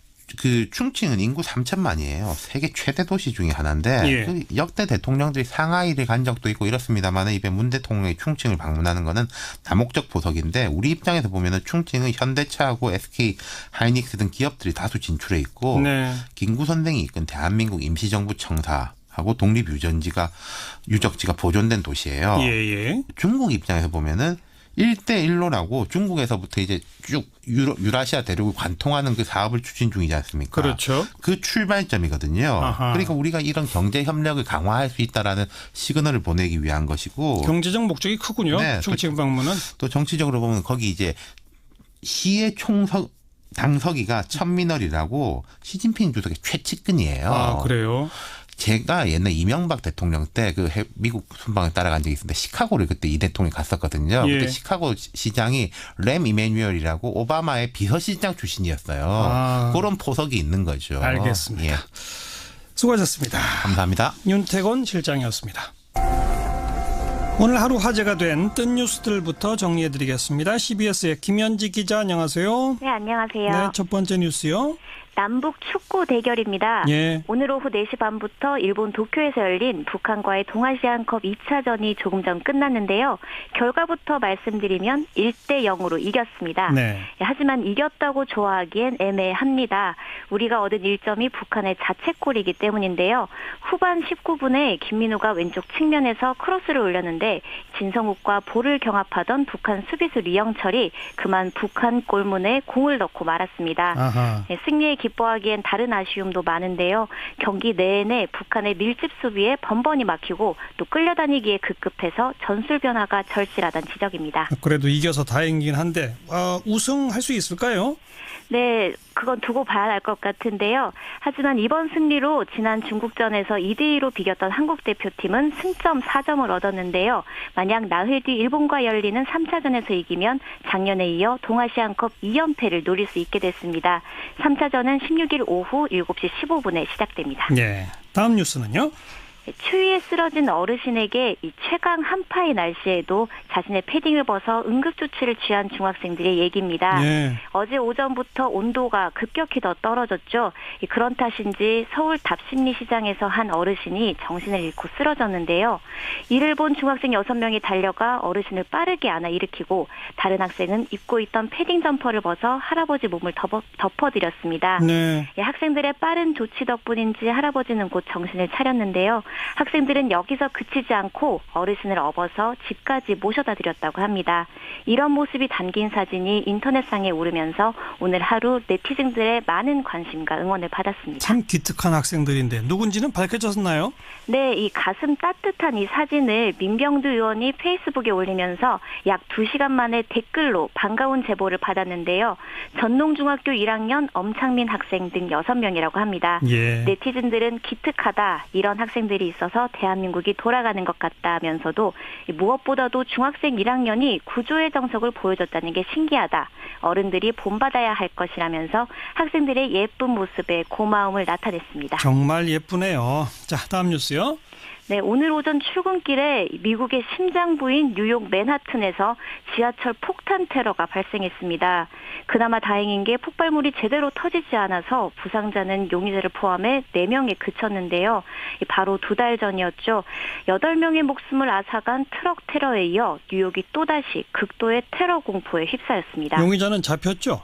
그 충칭은 인구 3천만이에요. 세계 최대 도시 중에 하나인데 그 역대 대통령들이 상하이를 간 적도 있고 이렇습니다만 이번 문 대통령이 충칭을 방문하는 거는 다목적 보석인데 우리 입장에서 보면은 충칭은 현대차하고 SK 하이닉스 등 기업들이 다수 진출해 있고 김구 선생이 이끈 대한민국 임시정부 청사하고 독립유전지가 유적지가 보존된 도시예요. 중국 입장에서 보면은 1대1로라고 중국에서부터 이제 쭉 유라시아 대륙을 관통하는 그 사업을 추진 중이지 않습니까? 그렇죠. 그 출발점이거든요. 아하. 그러니까 우리가 이런 경제 협력을 강화할 수 있다라는 시그널을 보내기 위한 것이고 경제적 목적이 크군요. 충칭 방문은. 또 정치적으로 보면 거기 이제 시의 당서기가 천민월이라고 시진핑 주석의 최측근이에요. 아, 그래요? 제가 옛날 이명박 대통령 때 그 미국 순방을 따라간 적이 있는데 시카고를 그때 이 대통령이 갔었거든요. 그때 시카고 시장이 램 이메뉴얼이라고 오바마의 비서실장 출신이었어요. 그런 포석이 있는 거죠. 알겠습니다. 수고하셨습니다. 감사합니다. 윤태곤 실장이었습니다. 오늘 하루 화제가 된 뜬 뉴스들부터 정리해드리겠습니다. CBS의 김현지 기자 안녕하세요. 네, 안녕하세요. 네, 첫 번째 뉴스요. 남북 축구 대결입니다. 오늘 오후 4시 반부터 일본 도쿄에서 열린 북한과의 동아시안컵 2차전이 조금 전 끝났는데요. 결과부터 말씀드리면 1대0으로 이겼습니다. 하지만 이겼다고 좋아하기엔 애매합니다. 우리가 얻은 1점이 북한의 자책골이기 때문인데요. 후반 19분에 김민우가 왼쪽 측면에서 크로스를 올렸는데 진성욱과 볼을 경합하던 북한 수비수 리영철이 그만 북한 골문에 공을 넣고 말았습니다. 승리에 기뻐하기엔 다른 아쉬움도 많은데요. 경기 내내 북한의 밀집 수비에 번번이 막히고 또 끌려다니기에 급급해서 전술 변화가 절실하다는 지적입니다. 그래도 이겨서 다행이긴 한데 우승할 수 있을까요? 네, 그건 두고 봐야 할 것 같은데요. 하지만 이번 승리로 지난 중국전에서 2대2로 비겼던 한국 대표팀은 승점 4점을 얻었는데요. 만약 나흘 뒤 일본과 열리는 3차전에서 이기면 작년에 이어 동아시안컵 2연패를 노릴 수 있게 됐습니다. 3차전은 16일 오후 7시 15분에 시작됩니다. 네, 다음 뉴스는요? 추위에 쓰러진 어르신에게 이 최강 한파의 날씨에도 자신의 패딩을 벗어 응급조치를 취한 중학생들의 얘기입니다. 어제 오전부터 온도가 급격히 더 떨어졌죠. 그런 탓인지 서울 답심리시장에서 한 어르신이 정신을 잃고 쓰러졌는데요. 이를 본 중학생 6명이 달려가 어르신을 빠르게 안아 일으키고 다른 학생은 입고 있던 패딩 점퍼를 벗어 할아버지 몸을 덮어드렸습니다. 학생들의 빠른 조치 덕분인지 할아버지는 곧 정신을 차렸는데요. 학생들은 여기서 그치지 않고 어르신을 업어서 집까지 모셔다 드렸다고 합니다. 이런 모습이 담긴 사진이 인터넷상에 오르면서 오늘 하루 네티즌들의 많은 관심과 응원을 받았습니다. 참 기특한 학생들인데 누군지는 밝혀졌나요? 네, 이 가슴 따뜻한 이 사진을 민병두 의원이 페이스북에 올리면서 약 2시간 만에 댓글로 반가운 제보를 받았는데요. 전농중학교 1학년 엄창민 학생 등 6명이라고 합니다. 네티즌들은 기특하다, 이런 학생들이 있어서 대한민국이 돌아가는 것 같다면서도 무엇보다도 중학생 1학년이 구조의 정석을 보여줬다는 게 신기하다. 어른들이 본받아야 할 것이라면서 학생들의 예쁜 모습에 고마움을 나타냈습니다. 정말 예쁘네요. 자, 다음 뉴스요. 네, 오늘 오전 출근길에 미국의 심장부인 뉴욕 맨하튼에서 지하철 폭탄 테러가 발생했습니다. 그나마 다행인 게 폭발물이 제대로 터지지 않아서 부상자는 용의자를 포함해 4명에 그쳤는데요. 바로 2달 전이었죠. 8명의 목숨을 앗아간 트럭 테러에 이어 뉴욕이 또다시 극도의 테러 공포에 휩싸였습니다. 용의자는 잡혔죠?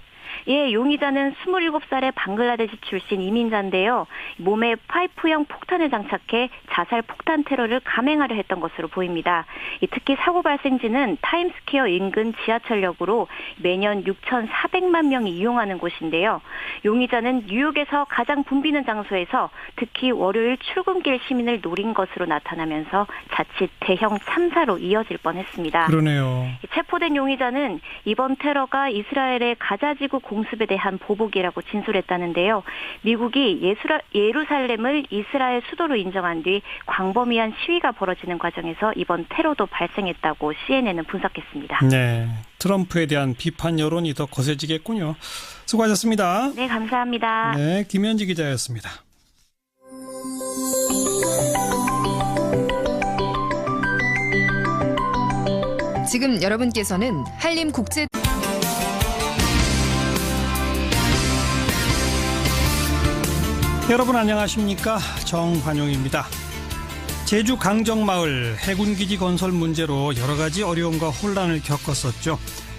예, 용의자는 27살의 방글라데시 출신 이민자인데요. 몸에 파이프형 폭탄을 장착해 자살 폭탄 테러를 감행하려 했던 것으로 보입니다. 특히 사고 발생지는 타임스퀘어 인근 지하철역으로 매년 6,400만 명이 이용하는 곳인데요. 용의자는 뉴욕에서 가장 붐비는 장소에서 특히 월요일 출근길 시민을 노린 것으로 나타나면서 자칫 대형 참사로 이어질 뻔했습니다. 그러네요. 체포된 용의자는 이번 테러가 이스라엘의 가자지구 공습에 대한 보복이라고 진술했다는데요. 미국이 예루살렘을 이스라엘 수도로 인정한 뒤 광범위한 시위가 벌어지는 과정에서 이번 테러도 발생했다고 CNN은 분석했습니다. 네, 트럼프에 대한 비판 여론이 더 거세지겠군요. 수고하셨습니다. 네, 감사합니다. 네, 김현지 기자였습니다. 지금 여러분께서는 한림국제 여러분 안녕하십니까? 정관용입니다. 제주 강정마을 해군기지 건설 문제로 여러 가지 어려움과 혼란을 겪었었죠.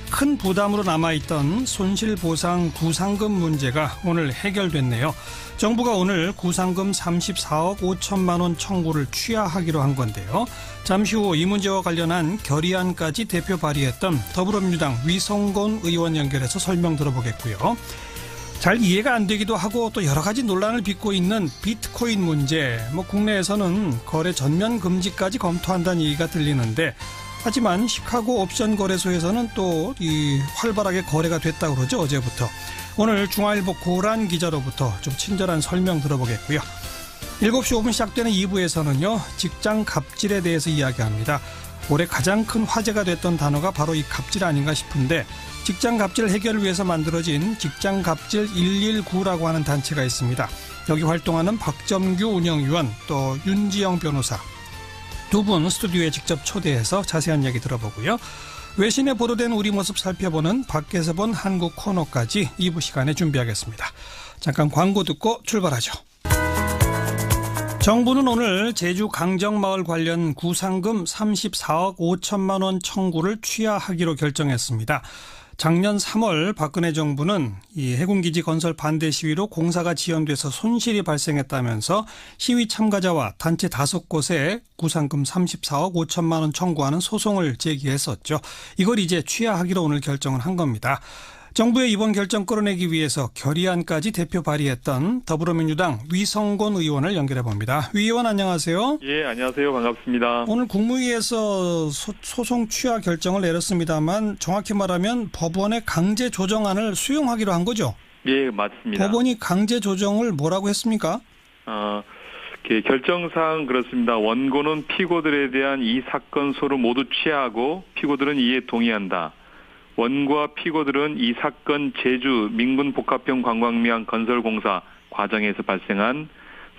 큰 부담으로 남아있던 손실보상 구상금 문제가 오늘 해결됐네요. 정부가 오늘 구상금 34억 5천만 원 청구를 취하하기로 한 건데요. 잠시 후 이 문제와 관련한 결의안까지 대표 발의했던 더불어민주당 위성곤 의원 연결해서 설명 들어보겠고요. 잘 이해가 안 되기도 하고 또 여러 가지 논란을 빚고 있는 비트코인 문제. 국내에서는 거래 전면 금지까지 검토한다는 얘기가 들리는데 하지만 시카고 옵션 거래소에서는 또 활발하게 거래가 됐다고 그러죠. 어제부터. 오늘 중앙일보 고란 기자로부터 좀 친절한 설명 들어보겠고요. 7시 5분 시작되는 2부에서는요. 직장 갑질에 대해서 이야기합니다. 올해 가장 큰 화제가 됐던 단어가 바로 이 갑질 아닌가 싶은데 직장 갑질 해결을 위해서 만들어진 직장 갑질 119라고 하는 단체가 있습니다. 여기 활동하는 박점규 운영위원 또 윤지영 변호사 두 분 스튜디오에 직접 초대해서 자세한 이야기 들어보고요. 외신에 보도된 우리 모습 살펴보는 밖에서 본 한국 코너까지 2부 시간에 준비하겠습니다. 잠깐 광고 듣고 출발하죠. 정부는 오늘 제주 강정마을 관련 구상금 34억 5천만 원 청구를 취하하기로 결정했습니다. 작년 3월 박근혜 정부는 이 해군기지 건설 반대 시위로 공사가 지연돼서 손실이 발생했다면서 시위 참가자와 단체 5곳에 구상금 34억 5천만 원 청구하는 소송을 제기했었죠. 이걸 이제 취하하기로 오늘 결정을 한 겁니다. 정부의 이번 결정 끌어내기 위해서 결의안까지 대표 발의했던 더불어민주당 위성곤 의원을 연결해 봅니다. 위 의원 안녕하세요. 예, 안녕하세요. 반갑습니다. 오늘 국무회의에서 소송 취하 결정을 내렸습니다만 정확히 말하면 법원의 강제 조정안을 수용하기로 한 거죠? 예, 맞습니다. 법원이 강제 조정을 뭐라고 했습니까? 결정사항 그렇습니다. 원고는 피고들에 대한 이 사건 소를 모두 취하하고 피고들은 이에 동의한다. 원고와 피고들은 이 사건 제주 민군복합형 관광미항 건설공사 과정에서 발생한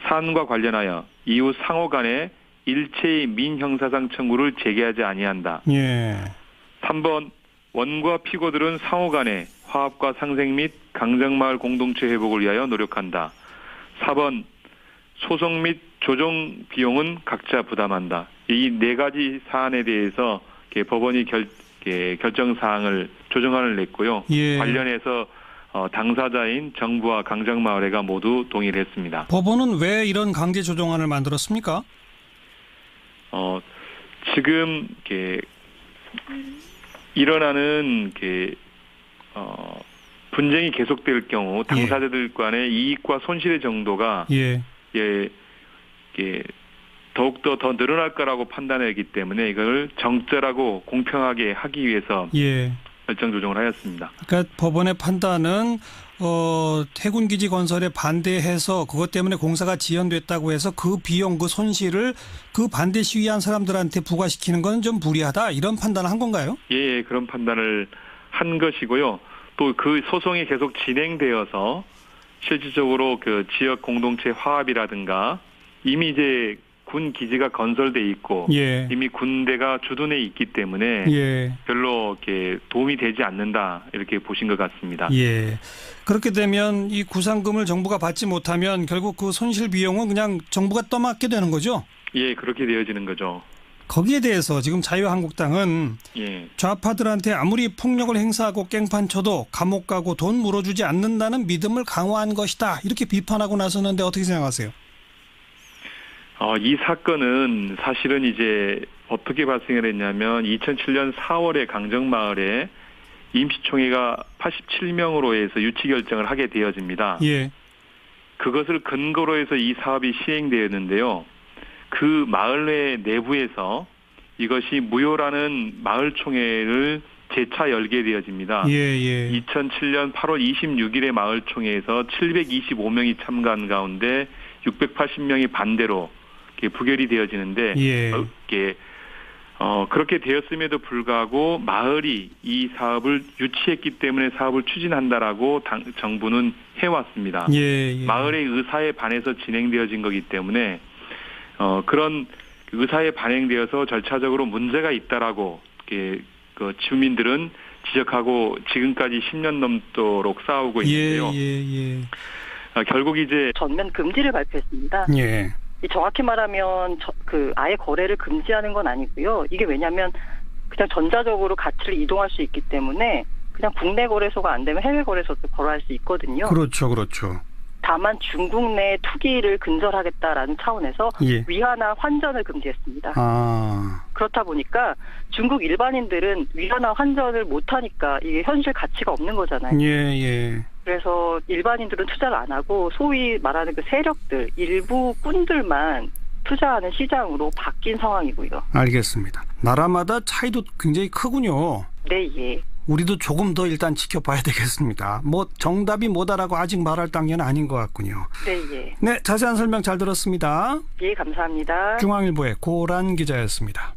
사안과 관련하여 이후 상호 간에 일체의 민형사상 청구를 제기하지 아니한다. 예. 3번 원고와 피고들은 상호 간에 화합과 상생 및 강정마을 공동체 회복을 위하여 노력한다. 4번 소송 및 조정 비용은 각자 부담한다. 이 네 가지 사안에 대해서 법원이 결정사항을 조정안을 냈고요. 예. 관련해서 당사자인 정부와 강정마을회가 모두 동의를 했습니다. 법원은 왜 이런 강제 조정안을 만들었습니까? 지금 일어나는 분쟁이 계속될 경우 당사자들 간의 이익과 손실의 정도가 더욱더 더 늘어날 거라고 판단했기 때문에 이걸 정절하고 공평하게 하기 위해서 결정 조정을 하였습니다. 그러니까 법원의 판단은 해군기지 건설에 반대해서 그것 때문에 공사가 지연됐다고 해서 그 비용, 그 손실을 그 반대 시위한 사람들한테 부과시키는 건 좀 무리하다 이런 판단을 한 건가요? 예, 그런 판단을 한 것이고요. 또 그 소송이 계속 진행되어서 실질적으로 그 지역 공동체 화합이라든가 이미 이제 군 기지가 건설돼 있고 이미 군대가 주둔해 있기 때문에 별로 이렇게 도움이 되지 않는다 이렇게 보신 것 같습니다. 예. 그렇게 되면 이 구상금을 정부가 받지 못하면 결국 그 손실 비용은 그냥 정부가 떠맡게 되는 거죠? 예, 그렇게 되어지는 거죠. 거기에 대해서 지금 자유한국당은 좌파들한테 아무리 폭력을 행사하고 깽판 쳐도 감옥 가고 돈 물어주지 않는다는 믿음을 강화한 것이다 이렇게 비판하고 나섰는데 어떻게 생각하세요? 이 사건은 사실은 이제 어떻게 발생을 했냐면 2007년 4월에 강정마을에 임시총회가 87명으로 해서 유치 결정을 하게 되어집니다. 예. 그것을 근거로 해서 이 사업이 시행되었는데요. 그 마을회 내부에서 이것이 무효라는 마을총회를 재차 열게 되어집니다. 2007년 8월 26일에 마을총회에서 725명이 참가한 가운데 680명이 반대로 부결이 되어지는데 그렇게 되었음에도 불구하고 마을이 이 사업을 유치했기 때문에 사업을 추진한다라고 정부는 해왔습니다. 마을의 의사에 반해서 진행되어진 거기 때문에 그런 의사에 반영되어서 절차적으로 문제가 있다라고 그 주민들은 지적하고 지금까지 10년 넘도록 싸우고 있는데요. 결국 이제 전면 금지를 발표했습니다. 예. 정확히 말하면 아예 거래를 금지하는 건 아니고요. 이게 왜냐하면 그냥 전자적으로 가치를 이동할 수 있기 때문에 그냥 국내 거래소가 안 되면 해외 거래소도 거래할 수 있거든요. 그렇죠, 그렇죠. 다만 중국 내 투기를 근절하겠다라는 차원에서 예. 위화나 환전을 금지했습니다. 그렇다 보니까 중국 일반인들은 위화나 환전을 못하니까 이게 현실 가치가 없는 거잖아요. 예. 그래서 일반인들은 투자를 안 하고 소위 말하는 그 세력들, 일부 꾼들만 투자하는 시장으로 바뀐 상황이고요. 알겠습니다. 나라마다 차이도 굉장히 크군요. 네, 예. 우리도 조금 더 일단 지켜봐야 되겠습니다. 뭐 정답이 뭐다라고 아직 말할 단계는 아닌 것 같군요. 네, 예. 네, 자세한 설명 잘 들었습니다. 예, 감사합니다. 중앙일보의 고란 기자였습니다.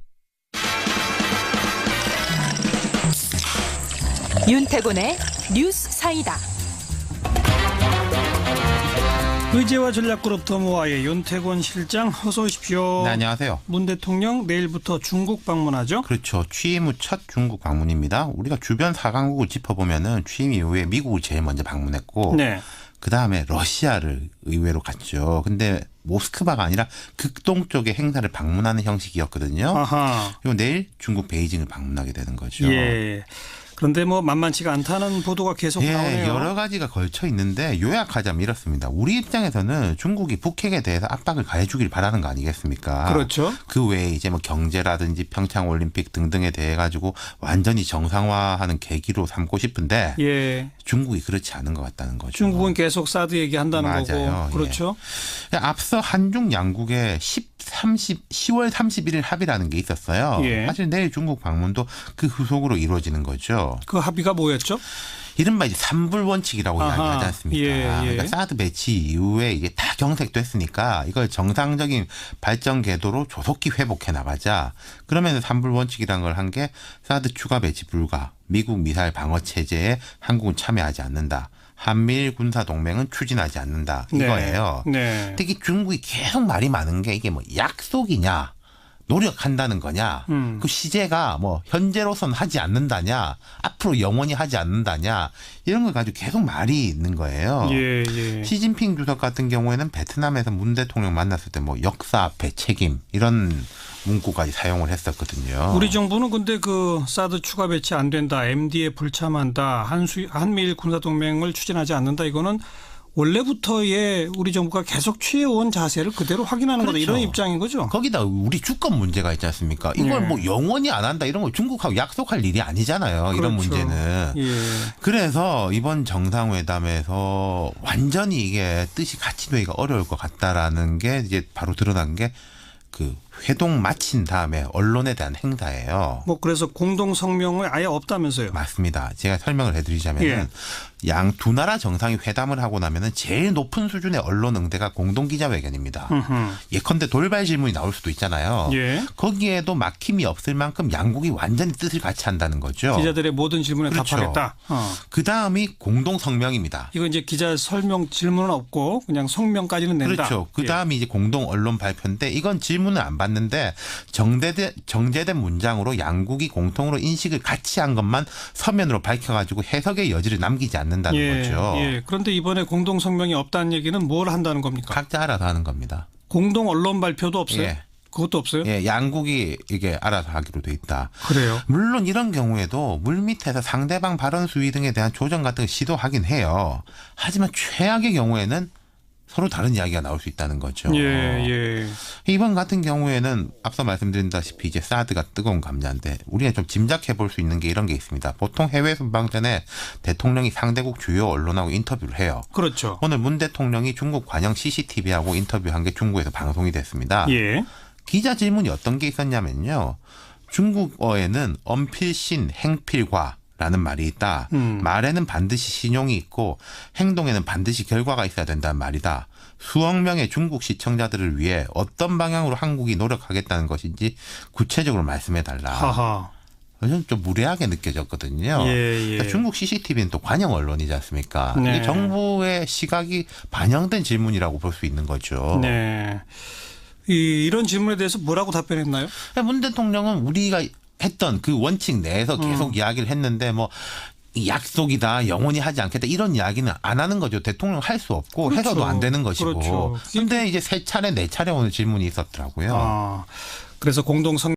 윤태곤의 뉴스 사이다. 의제와 전략그룹 더모아의 윤태곤 실장 어서 오십시오. 네, 안녕하세요. 문 대통령 내일부터 중국 방문하죠? 그렇죠. 취임 후 첫 중국 방문입니다. 우리가 주변 4강국을 짚어보면은 취임 이후에 미국을 제일 먼저 방문했고 네. 그다음에 러시아를 의외로 갔죠. 근데 모스크바가 아니라 극동쪽의 행사를 방문하는 형식이었거든요. 아하. 그리고 내일 중국 베이징을 방문하게 되는 거죠. 예. 그런데 뭐 만만치가 않다는 보도가 계속 나오네요. 여러 가지가 걸쳐 있는데 요약하자면 이렇습니다. 우리 입장에서는 중국이 북핵에 대해서 압박을 가해주길 바라는 거 아니겠습니까? 그렇죠. 그 외에 이제 뭐 경제라든지 평창 올림픽 등등에 대해 가지고 완전히 정상화하는 계기로 삼고 싶은데 예. 중국이 그렇지 않은 것 같다는 거죠. 중국은 계속 사드 얘기한다는 맞아요. 거고. 그렇죠. 예. 앞서 한중 양국의 10월 31일 합의라는 게 있었어요. 예. 사실 내일 중국 방문도 그 후속으로 이루어지는 거죠. 그 합의가 뭐였죠? 이른바 이제 삼불 원칙이라고 이야기하지 않습니까? 예. 그러니까 사드 배치 이후에 이게 다 경색됐으니까 이걸 정상적인 발전 궤도로 조속히 회복해 나가자. 그러면서 삼불 원칙이라는 걸 한 게 사드 추가 배치 불가, 미국 미사일 방어 체제에 한국은 참여하지 않는다. 한미일 군사 동맹은 추진하지 않는다. 이거예요. 네. 특히 중국이 계속 말이 많은 게 이게 뭐 약속이냐, 노력한다는 거냐, 그 시제가 뭐 현재로선 하지 않는다냐, 앞으로 영원히 하지 않는다냐, 이런 걸 가지고 계속 말이 있는 거예요. 예. 시진핑 주석 같은 경우에는 베트남에서 문 대통령 만났을 때 뭐 역사 앞에 책임 이런 문구까지 사용을 했었거든요. 우리 정부는 근데 그 사드 추가 배치 안 된다, MD에 불참한다, 한미일 군사동맹을 추진하지 않는다, 이거는 원래부터의 우리 정부가 계속 취해온 자세를 그대로 확인하는 거다, 이런 입장인 거죠. 거기다 우리 주권 문제가 있지 않습니까? 이걸 뭐 영원히 안 한다 이런 거 중국하고 약속할 일이 아니잖아요. 이런 문제는. 그래서 이번 정상회담에서 완전히 이게 뜻이 같이 되기가 어려울 것 같다라는 게 이제 바로 드러난 게 그 회동 마친 다음에 언론에 대한 행사예요. 뭐 그래서 공동 성명을 아예 없다면서요? 맞습니다. 제가 설명을 해드리자면은 양 두 나라 정상이 회담을 하고 나면은 제일 높은 수준의 언론 응대가 공동 기자회견입니다. 예컨대 돌발 질문이 나올 수도 있잖아요. 거기에도 막힘이 없을 만큼 양국이 완전히 뜻을 같이 한다는 거죠. 기자들의 모든 질문에 답하겠다. 그 다음이 공동 성명입니다. 이거 이제 기자 설명 질문은 없고 그냥 성명까지는 낸다. 그렇죠. 그 다음이 이제 공동 언론 발표인데 이건 질문을 안 받는데 정제된 문장으로 양국이 공통으로 인식을 같이 한 것만 서면으로 밝혀가지고 해석의 여지를 남기지 않는다는 거죠. 그런데 이번에 공동 성명이 없다는 얘기는 뭘 한다는 겁니까? 각자 알아서 하는 겁니다. 공동 언론 발표도 없어요? 그것도 없어요? 양국이 이게 알아서 하기로 돼 있다. 그래요? 물론 이런 경우에도 물밑에서 상대방 발언 수위 등에 대한 조정 같은 걸 시도하긴 해요. 하지만 최악의 경우에는 서로 다른 이야기가 나올 수 있다는 거죠. 이번 같은 경우에는 앞서 말씀드린다시피 이제 사드가 뜨거운 감자인데 우리가 좀 짐작해 볼 수 있는 게 이런 게 있습니다. 보통 해외 순방 전에 대통령이 상대국 주요 언론하고 인터뷰를 해요. 그렇죠. 오늘 문 대통령이 중국 관영 CCTV하고 인터뷰한 게 중국에서 방송이 됐습니다. 기자 질문이 어떤 게 있었냐면요. 중국어에는 엄필신 행필과 라는 말이 있다. 말에는 반드시 신용이 있고 행동에는 반드시 결과가 있어야 된다는 말이다. 수억 명의 중국 시청자들을 위해 어떤 방향으로 한국이 노력하겠다는 것인지 구체적으로 말씀해달라. 저는 좀 무례하게 느껴졌거든요. 그러니까 중국 CCTV는 또 관영 언론이지 않습니까? 이게 정부의 시각이 반영된 질문이라고 볼 수 있는 거죠. 이런 질문에 대해서 뭐라고 답변했나요? 문 대통령은 우리가 했던 그 원칙 내에서 계속 이야기를 했는데 뭐 약속이다, 영원히 하지 않겠다 이런 이야기는 안 하는 거죠. 대통령 할 수 없고 그렇죠. 해서도 안 되는 것이고. 그런데 이제 3차례 4차례 오늘 질문이 있었더라고요. 그래서 공동 성